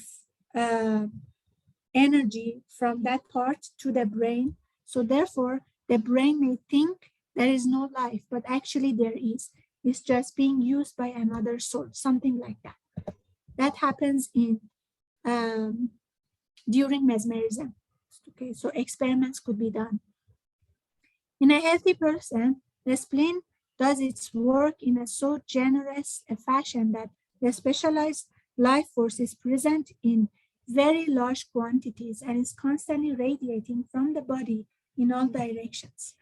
energy from that part to the brain. So therefore, the brain may think there is no life, but actually there is. It's just being used by another soul, something like that. That happens in during mesmerism. Okay, so experiments could be done. In a healthy person, the spleen does its work in a so generous a fashion that the specialized life force is present in very large quantities and is constantly radiating from the body in all directions.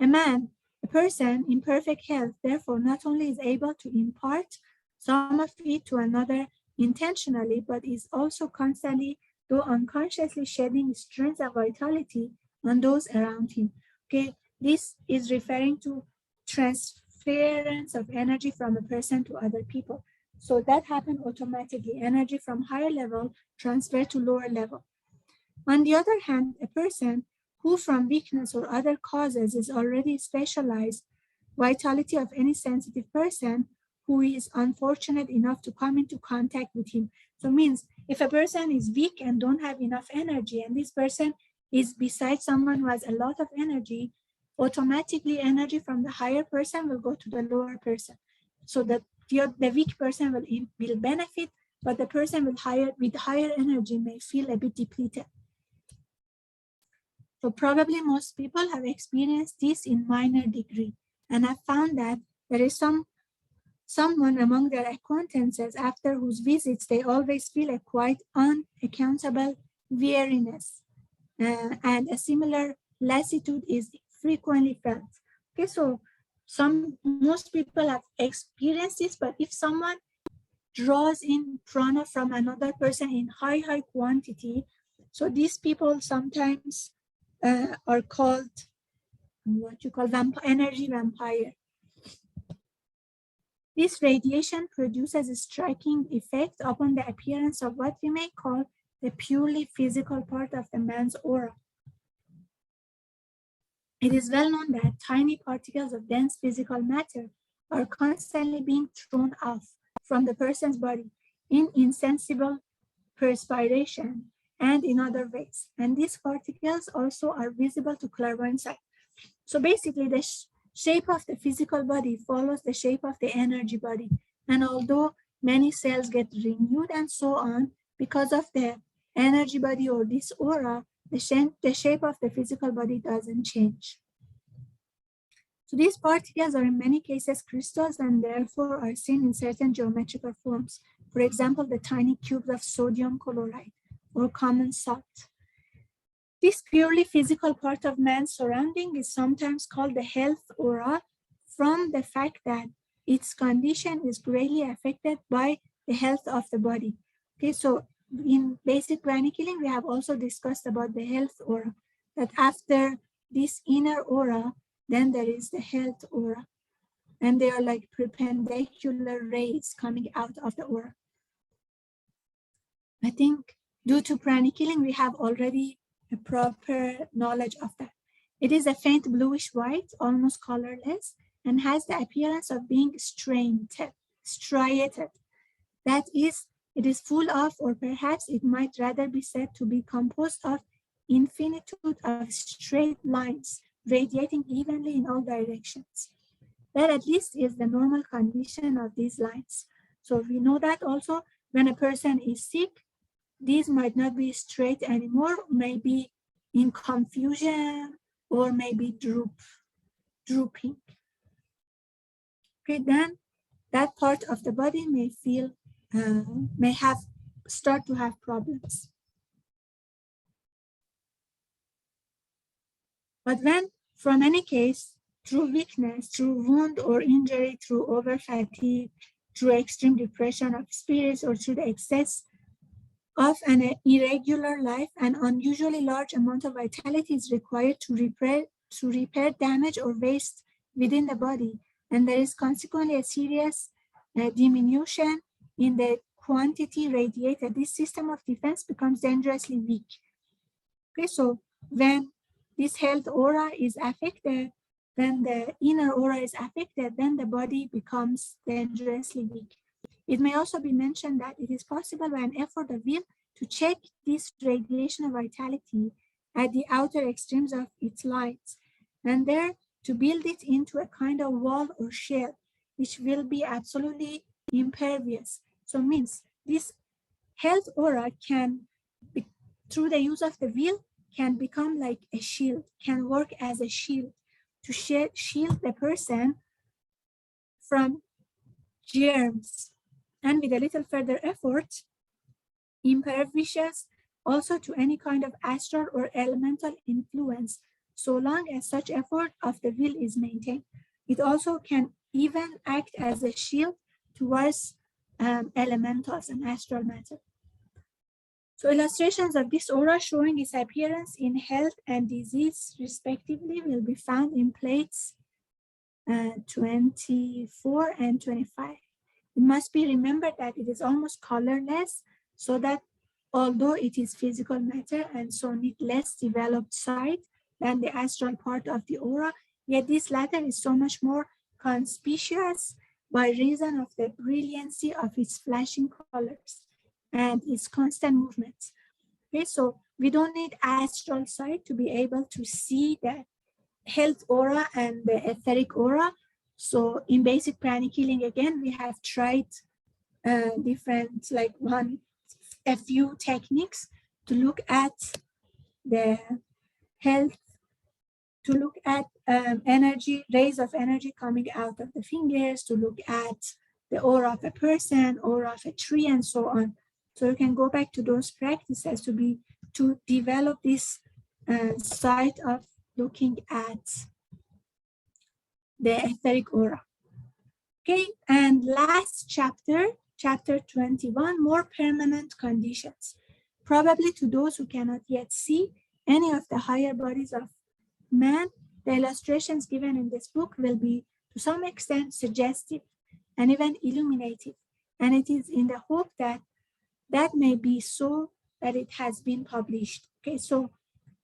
A person in perfect health, therefore, not only is able to impart some of it to another intentionally, but is also constantly, though unconsciously, shedding strength of vitality on those around him. Okay, this is referring to transference of energy from a person to other people. So that happened automatically. Energy from higher level transfer to lower level. On the other hand, a person who from weakness or other causes is already specialized, vitality of any sensitive person who is unfortunate enough to come into contact with him. So means if a person is weak and don't have enough energy, and this person is beside someone who has a lot of energy, automatically energy from the higher person will go to the lower person. So that the weak person will benefit, but the person with higher energy may feel a bit depleted. So probably most people have experienced this in minor degree, and have found that there is someone among their acquaintances after whose visits they always feel a quite unaccountable weariness. and a similar lassitude is frequently felt. Okay, so most people have experienced this, but if someone draws in prana from another person in high quantity, so these people sometimes are called what you call energy vampire. This radiation produces a striking effect upon the appearance of what we may call the purely physical part of the man's aura. It is well known that tiny particles of dense physical matter are constantly being thrown off from the person's body in insensible perspiration and in other ways. And these particles also are visible to clairvoyant sight. So basically, the shape of the physical body follows the shape of the energy body. And although many cells get renewed and so on, because of the energy body or this aura, the shape of the physical body doesn't change. So these particles are in many cases crystals and therefore are seen in certain geometrical forms. For example, the tiny cubes of sodium chloride or common salt. This purely physical part of man's surrounding is sometimes called the health aura from the fact that its condition is greatly affected by the health of the body. Okay, so in basic pranic healing, we have also discussed about the health aura, that after this inner aura, then there is the health aura. And they are like perpendicular rays coming out of the aura. I think due to pranic healing, we have already a proper knowledge of that. It is a faint bluish white, almost colorless, and has the appearance of being striated. That is, it is full of, or perhaps it might rather be said to be composed of infinitude of straight lines radiating evenly in all directions. That at least is the normal condition of these lines. So we know that also when a person is sick, these might not be straight anymore, maybe in confusion or maybe drooping. Okay, then that part of the body may feel, start to have problems. But when from any case, through weakness, through wound or injury, through over fatigue, through extreme depression of spirits, or through the excess of an irregular life, an unusually large amount of vitality is required to repair damage or waste within the body, and there is consequently a serious diminution in the quantity radiated. This system of defense becomes dangerously weak. Okay, so when this health aura is affected, then the inner aura is affected, then the body becomes dangerously weak. It may also be mentioned that it is possible by an effort of will to check this radiation of vitality at the outer extremes of its lines, and there to build it into a kind of wall or shell, which will be absolutely impervious. So means this health aura can, through the use of the will, can become like a shield, can work as a shield to shield the person from germs, and with a little further effort, impervious also to any kind of astral or elemental influence, so long as such effort of the will is maintained. It also can even act as a shield towards elementals and astral matter. So illustrations of this aura showing its appearance in health and disease respectively will be found in plates 24 and 25. It must be remembered that it is almost colorless, so that although it is physical matter and so need less developed sight than the astral part of the aura, yet this latter is so much more conspicuous by reason of the brilliancy of its flashing colors and its constant movements. Okay, so we don't need astral sight to be able to see the health aura and the etheric aura. So in basic pranic healing, again, we have tried different, like a few techniques to look at the health, to look at energy, rays of energy coming out of the fingers, to look at the aura of a person, aura of a tree, and so on. So you can go back to those practices to develop this side of looking at the etheric aura. Okay, and last chapter, chapter 21, more permanent conditions. Probably to those who cannot yet see any of the higher bodies of man, the illustrations given in this book will be to some extent suggestive and even illuminative. And it is in the hope that that may be so that it has been published. Okay, so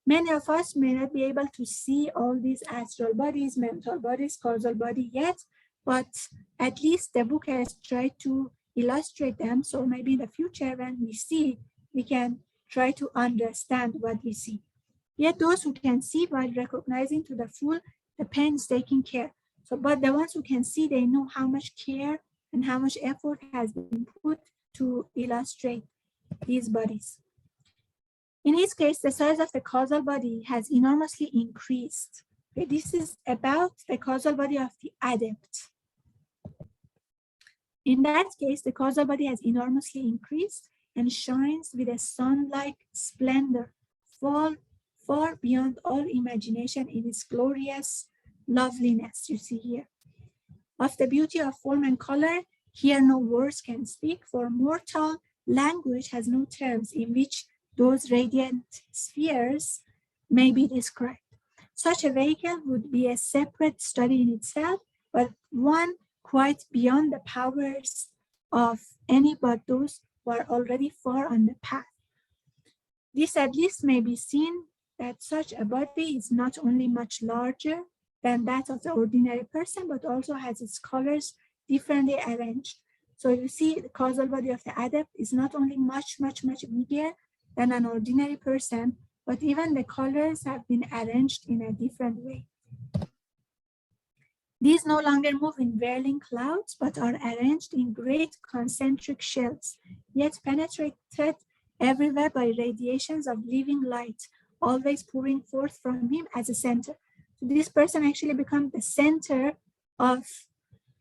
many of us may not be able to see all these astral bodies, mental bodies, causal body yet, but at least the book has tried to illustrate them. So maybe in the future when we see, we can try to understand what we see. Yet those who can see while recognizing to the full the painstaking care. So, but the ones who can see, they know how much care and how much effort has been put to illustrate these bodies. In his case, the size of the causal body has enormously increased. Okay, this is about the causal body of the adept. In that case, the causal body has enormously increased and shines with a sun-like splendor, far beyond all imagination in its glorious loveliness, you see here. Of the beauty of form and color, here no words can speak, for mortal language has no terms in which those radiant spheres may be described. Such a vehicle would be a separate study in itself, but one quite beyond the powers of any but those who are already far on the path. This at least may be seen that such a body is not only much larger than that of the ordinary person, but also has its colors differently arranged. So you see the causal body of the adept is not only much bigger than an ordinary person, but even the colors have been arranged in a different way. These no longer move in whirling clouds, but are arranged in great concentric shells, yet penetrated everywhere by radiations of living light, always pouring forth from him as a center. So this person actually becomes the center of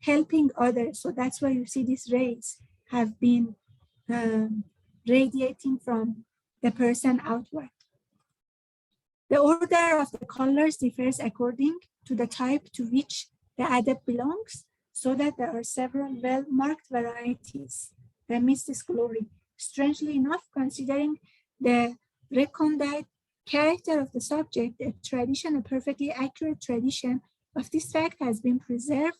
helping others. So that's why you see these rays have been radiating from the person outward. The order of the colors differs according to the type to which the adept belongs, so that there are several well-marked varieties amidst this glory. Strangely enough, considering the recondite character of the subject, a perfectly accurate tradition of this fact has been preserved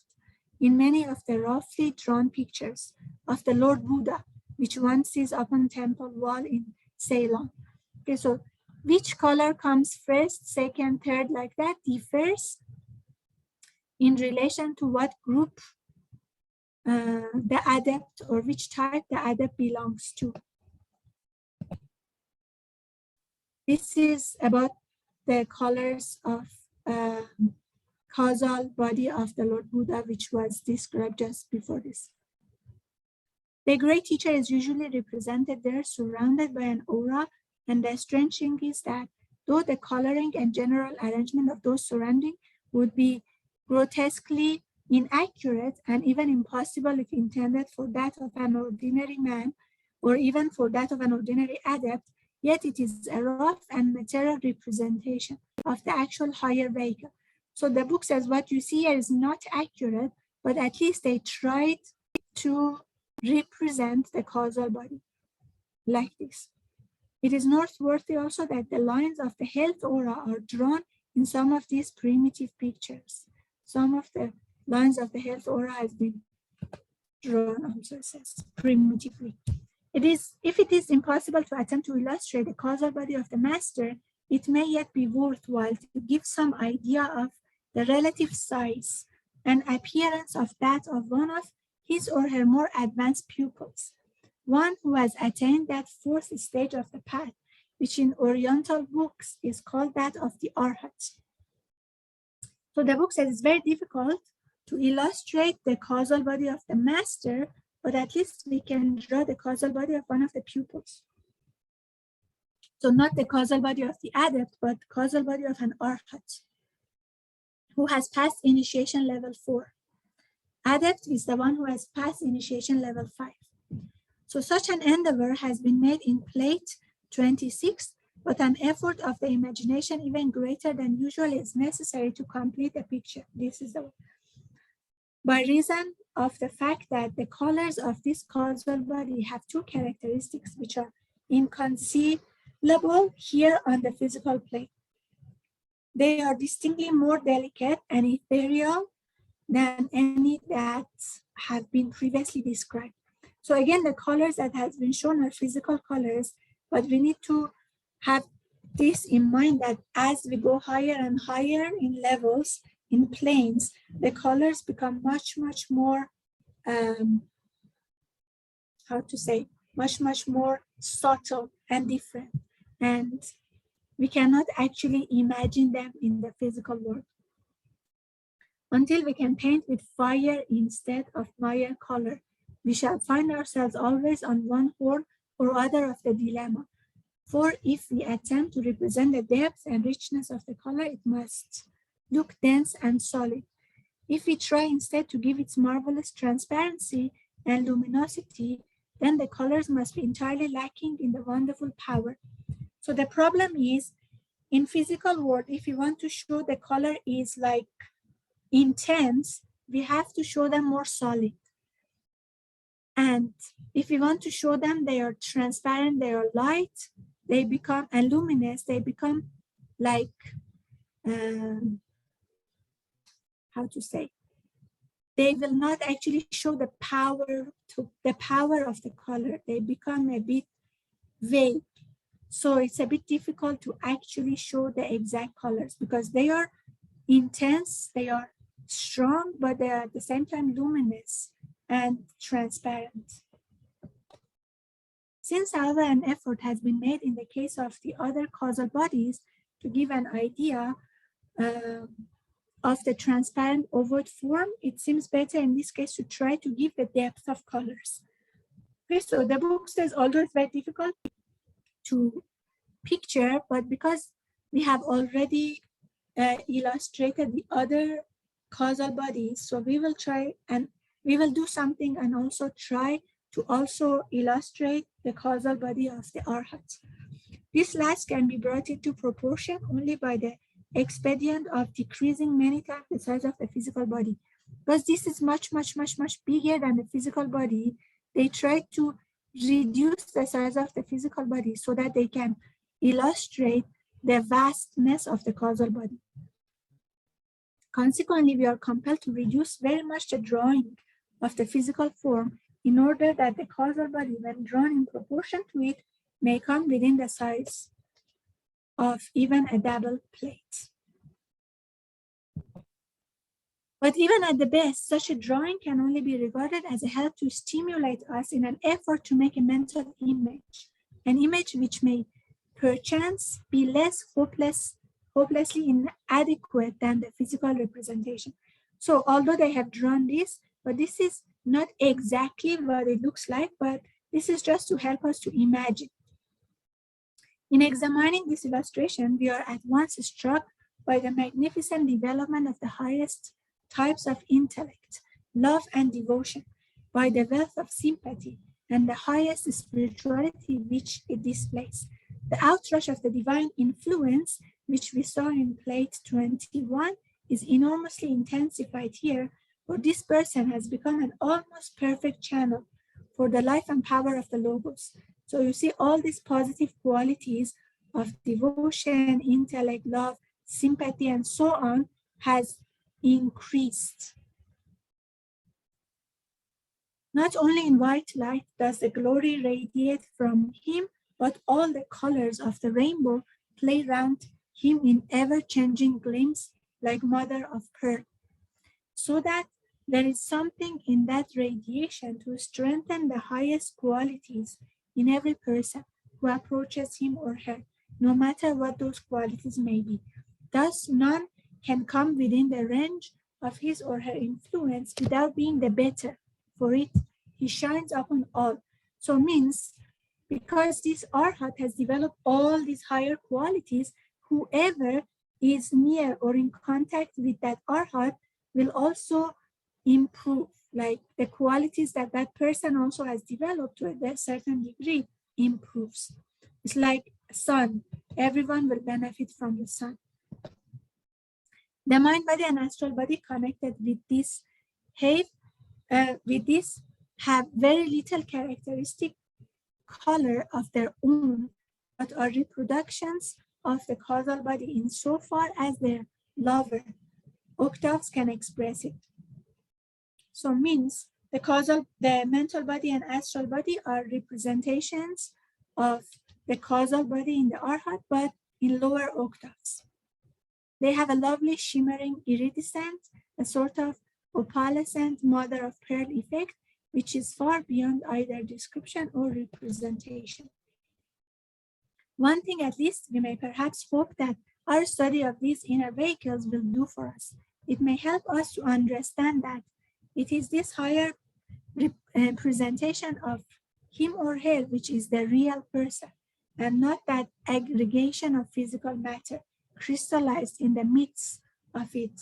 in many of the roughly drawn pictures of the Lord Buddha, which one sees upon temple wall in Ceylon. Okay, so which color comes first, second, third, like that differs in relation to what group the adept or which type the adept belongs to. This is about the colors of causal body of the Lord Buddha, which was described just before this. The great teacher is usually represented there surrounded by an aura, and the strange thing is that though the coloring and general arrangement of those surrounding would be grotesquely inaccurate and even impossible if intended for that of an ordinary man or even for that of an ordinary adept, yet it is a rough and material representation of the actual higher vehicle. So the book says what you see here is not accurate, but at least they tried to represent the causal body like this. It is noteworthy also that the lines of the health aura are drawn in some of these primitive pictures. Some of the lines of the health aura has been drawn also, it says, primitively. If it is impossible to attempt to illustrate the causal body of the master, it may yet be worthwhile to give some idea of the relative size and appearance of that of one of his or her more advanced pupils, one who has attained that fourth stage of the path, which in Oriental books is called that of the Arhat. So the book says it's very difficult to illustrate the causal body of the master, but at least we can draw the causal body of one of the pupils. So not the causal body of the adept, but causal body of an Arhat who has passed initiation level 4. Adept is the one who has passed initiation level 5. So such an endeavor has been made in plate 26, but an effort of the imagination even greater than usual is necessary to complete the picture. This is the by reason of the fact that the colors of this causal body have two characteristics which are inconceivable here on the physical plane. They are distinctly more delicate and ethereal than any that have been previously described. So again, the colors that has been shown are physical colors, but we need to have this in mind that as we go higher and higher in levels, in planes, the colors become much more, much more subtle and different. And we cannot actually imagine them in the physical world until we can paint with fire instead of mere color. We shall find ourselves always on one horn or other of the dilemma. For if we attempt to represent the depth and richness of the color, it must look dense and solid. If we try instead to give its marvelous transparency and luminosity, then the colors must be entirely lacking in the wonderful power. So the problem is, in physical world, if you want to show the color is like intense, we have to show them more solid. And if we want to show them they are transparent, they are light, they become and luminous, they become like, they will not actually show the power of the color. They become a bit vague. So it's a bit difficult to actually show the exact colors because they are intense, they are strong, but they are at the same time luminous and transparent. Since, however, an effort has been made in the case of the other causal bodies to give an idea of the transparent ovate form, it seems better in this case to try to give the depth of colors. Okay, so the book says, although it's very difficult to picture, but because we have already illustrated the other causal bodies, so we will try and we will do something and also try to also illustrate the causal body of the Arhat. This last can be brought into proportion only by the expedient of decreasing many times the size of the physical body. Because this is much bigger than the physical body, they try to reduce the size of the physical body so that they can illustrate the vastness of the causal body. Consequently, we are compelled to reduce very much the drawing of the physical form in order that the causal body, when drawn in proportion to it, may come within the size of even a double plate. But even at the best, such a drawing can only be regarded as a help to stimulate us in an effort to make a mental image, an image which may perchance be less hopelessly inadequate than the physical representation. So although they have drawn this, but this is not exactly what it looks like, but this is just to help us to imagine. In examining this illustration, we are at once struck by the magnificent development of the highest types of intellect, love and devotion, by the wealth of sympathy and the highest spirituality which it displays. The outrush of the divine influence, which we saw in plate 21, is enormously intensified here, for this person has become an almost perfect channel for the life and power of the Logos. So you see all these positive qualities of devotion, intellect, love, sympathy, and so on has increased. Not only in white light does the glory radiate from him, but all the colors of the rainbow play round him in ever-changing gleams like mother of pearl, so that there is something in that radiation to strengthen the highest qualities in every person who approaches him or her, no matter what those qualities may be. Thus, none can come within the range of his or her influence without being the better. For it, he shines upon all. So means, because this Arhat has developed all these higher qualities, whoever is near or in contact with that Arhat will also improve, like the qualities that that person also has developed to a certain degree improves. It's like sun. everyone will benefit from the sun. The mind body and astral body connected with this have very little characteristic color of their own, but are reproductions of the causal body insofar as their lower octaves can express it. So means the mental body and astral body are representations of the causal body in the arhat, but in lower octaves. They have a lovely shimmering iridescent, a sort of opalescent mother of pearl effect, which is far beyond either description or representation. One thing at least we may perhaps hope that our study of these inner vehicles will do for us. It may help us to understand that it is this higher representation of him or her which is the real person, and not that aggregation of physical matter crystallized in the midst of it,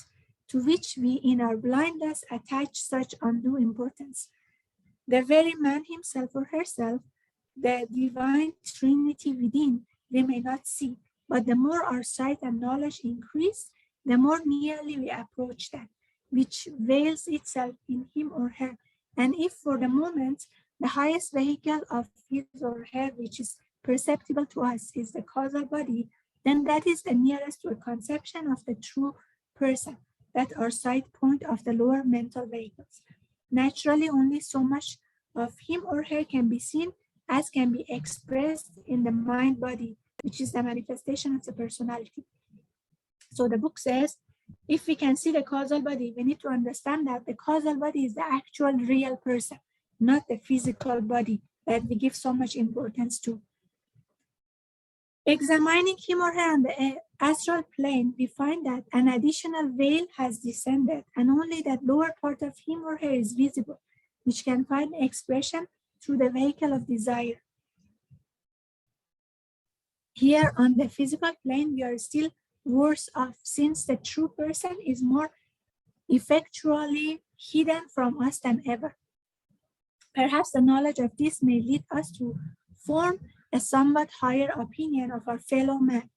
to which we in our blindness attach such undue importance. The very man himself or herself, the divine trinity within, we may not see, but the more our sight and knowledge increase, the more nearly we approach that, which veils itself in him or her. And if for the moment, the highest vehicle of his or her, which is perceptible to us, is the causal body, then that is the nearest to a conception of the true person, that our sight point of the lower mental vehicles. Naturally, only so much of him or her can be seen as can be expressed in the mind body, which is the manifestation of the personality. So the book says, if we can see the causal body, we need to understand that the causal body is the actual real person, not the physical body that we give so much importance to. Examining him or her on the astral plane, we find that an additional veil has descended, and only that lower part of him or her is visible, which can find expression through the vehicle of desire. Here on the physical plane, we are still worse off, since the true person is more effectually hidden from us than ever. Perhaps the knowledge of this may lead us to form a somewhat higher opinion of our fellow man,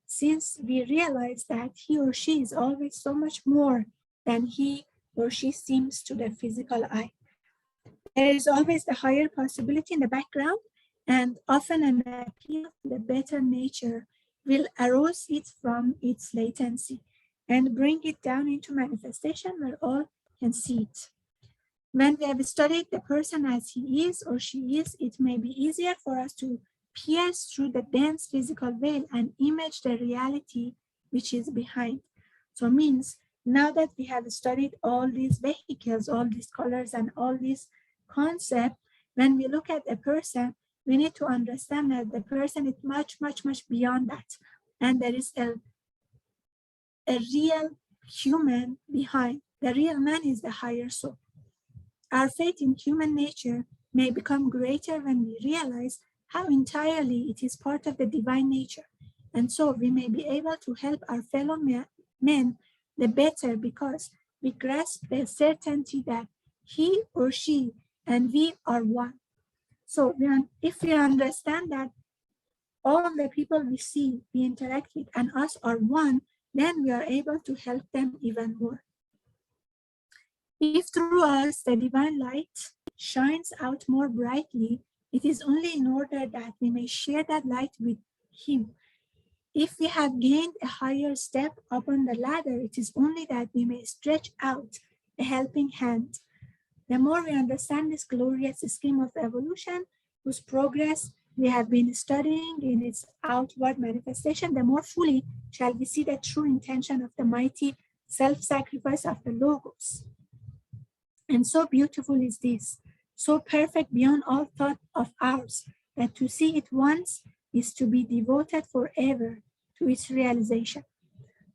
since we realize that he or she is always so much more than he or she seems to the physical eye. There is always the higher possibility in the background, and often an appeal to the better nature will arouse it from its latency and bring it down into manifestation where all can see it. When we have studied the person as he is or she is, it may be easier for us to pierce through the dense physical veil and image the reality which is behind. So means now that we have studied all these vehicles, all these colors and all these concepts, when we look at a person, we need to understand that the person is much, much, much beyond that. And there is a real human behind. The real man is the higher soul. Our faith in human nature may become greater when we realize how entirely it is part of the divine nature. And so we may be able to help our fellow men the better because we grasp the certainty that he or she and we are one. So if we understand that all the people we see, we interact with, and us are one, then we are able to help them even more. If through us the divine light shines out more brightly, it is only in order that we may share that light with him. If we have gained a higher step upon the ladder, it is only that we may stretch out a helping hand. The more we understand this glorious scheme of evolution, whose progress we have been studying in its outward manifestation, the more fully shall we see the true intention of the mighty self-sacrifice of the Logos. And so beautiful is this, so perfect beyond all thought of ours, that to see it once is to be devoted forever to its realization.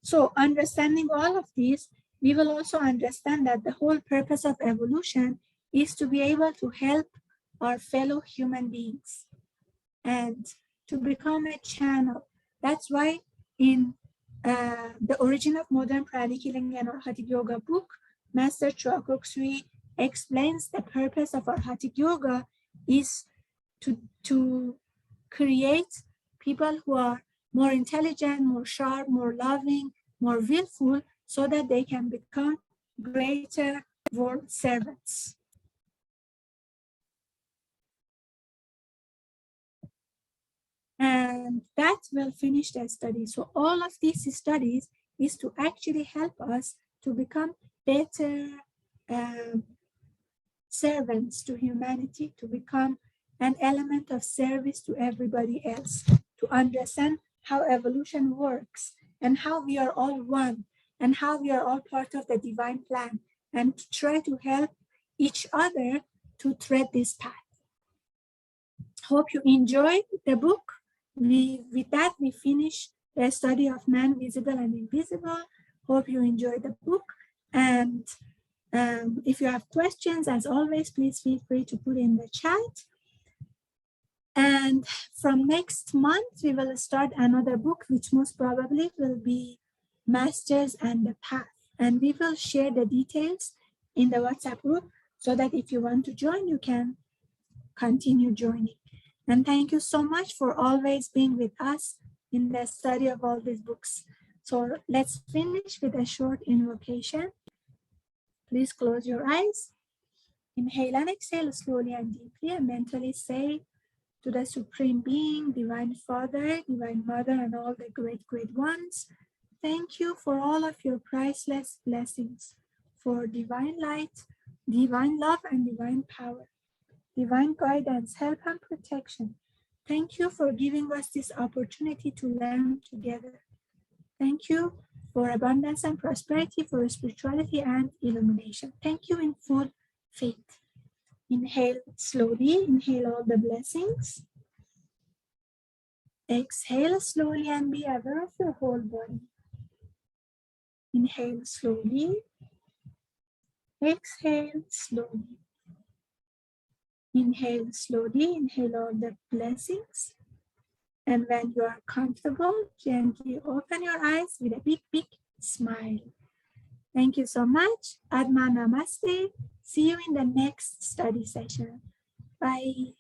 So understanding all of this, we will also understand that the whole purpose of evolution is to be able to help our fellow human beings and to become a channel. That's why in the Origin of Modern Pranic Healing and Arhatic Yoga book, Master Choa Sui explains the purpose of Arhatic Yoga is to create people who are more intelligent, more sharp, more loving, more willful, so that they can become greater world servants. And that will finish the study. So all of these studies is to actually help us to become better servants to humanity, to become an element of service to everybody else, to understand how evolution works and how we are all one and how we are all part of the divine plan, and to try to help each other to tread this path. Hope you enjoyed the book. With that, we finish the study of man, visible and invisible. Hope you enjoyed the book. And if you have questions, as always, please feel free to put in the chat. And from next month, we will start another book, which most probably will be Masters and the Path. And we will share the details in the WhatsApp group so that if you want to join, you can continue joining. And thank you so much for always being with us in the study of all these books. So let's finish with a short invocation. Please close your eyes. Inhale and exhale slowly and deeply, and mentally say to the Supreme Being, Divine Father, Divine Mother, and all the great, great ones, thank you for all of your priceless blessings, for divine light, divine love, and divine power, divine guidance, help, and protection. Thank you for giving us this opportunity to learn together. Thank you for abundance and prosperity, for spirituality and illumination. Thank you in full faith. Inhale slowly, inhale all the blessings. Exhale slowly and be aware of your whole body. Inhale slowly, exhale slowly. Inhale slowly, inhale all the blessings. And when you are comfortable, gently open your eyes with a big, big smile. Thank you so much. Adma Namaste. See you in the next study session. Bye.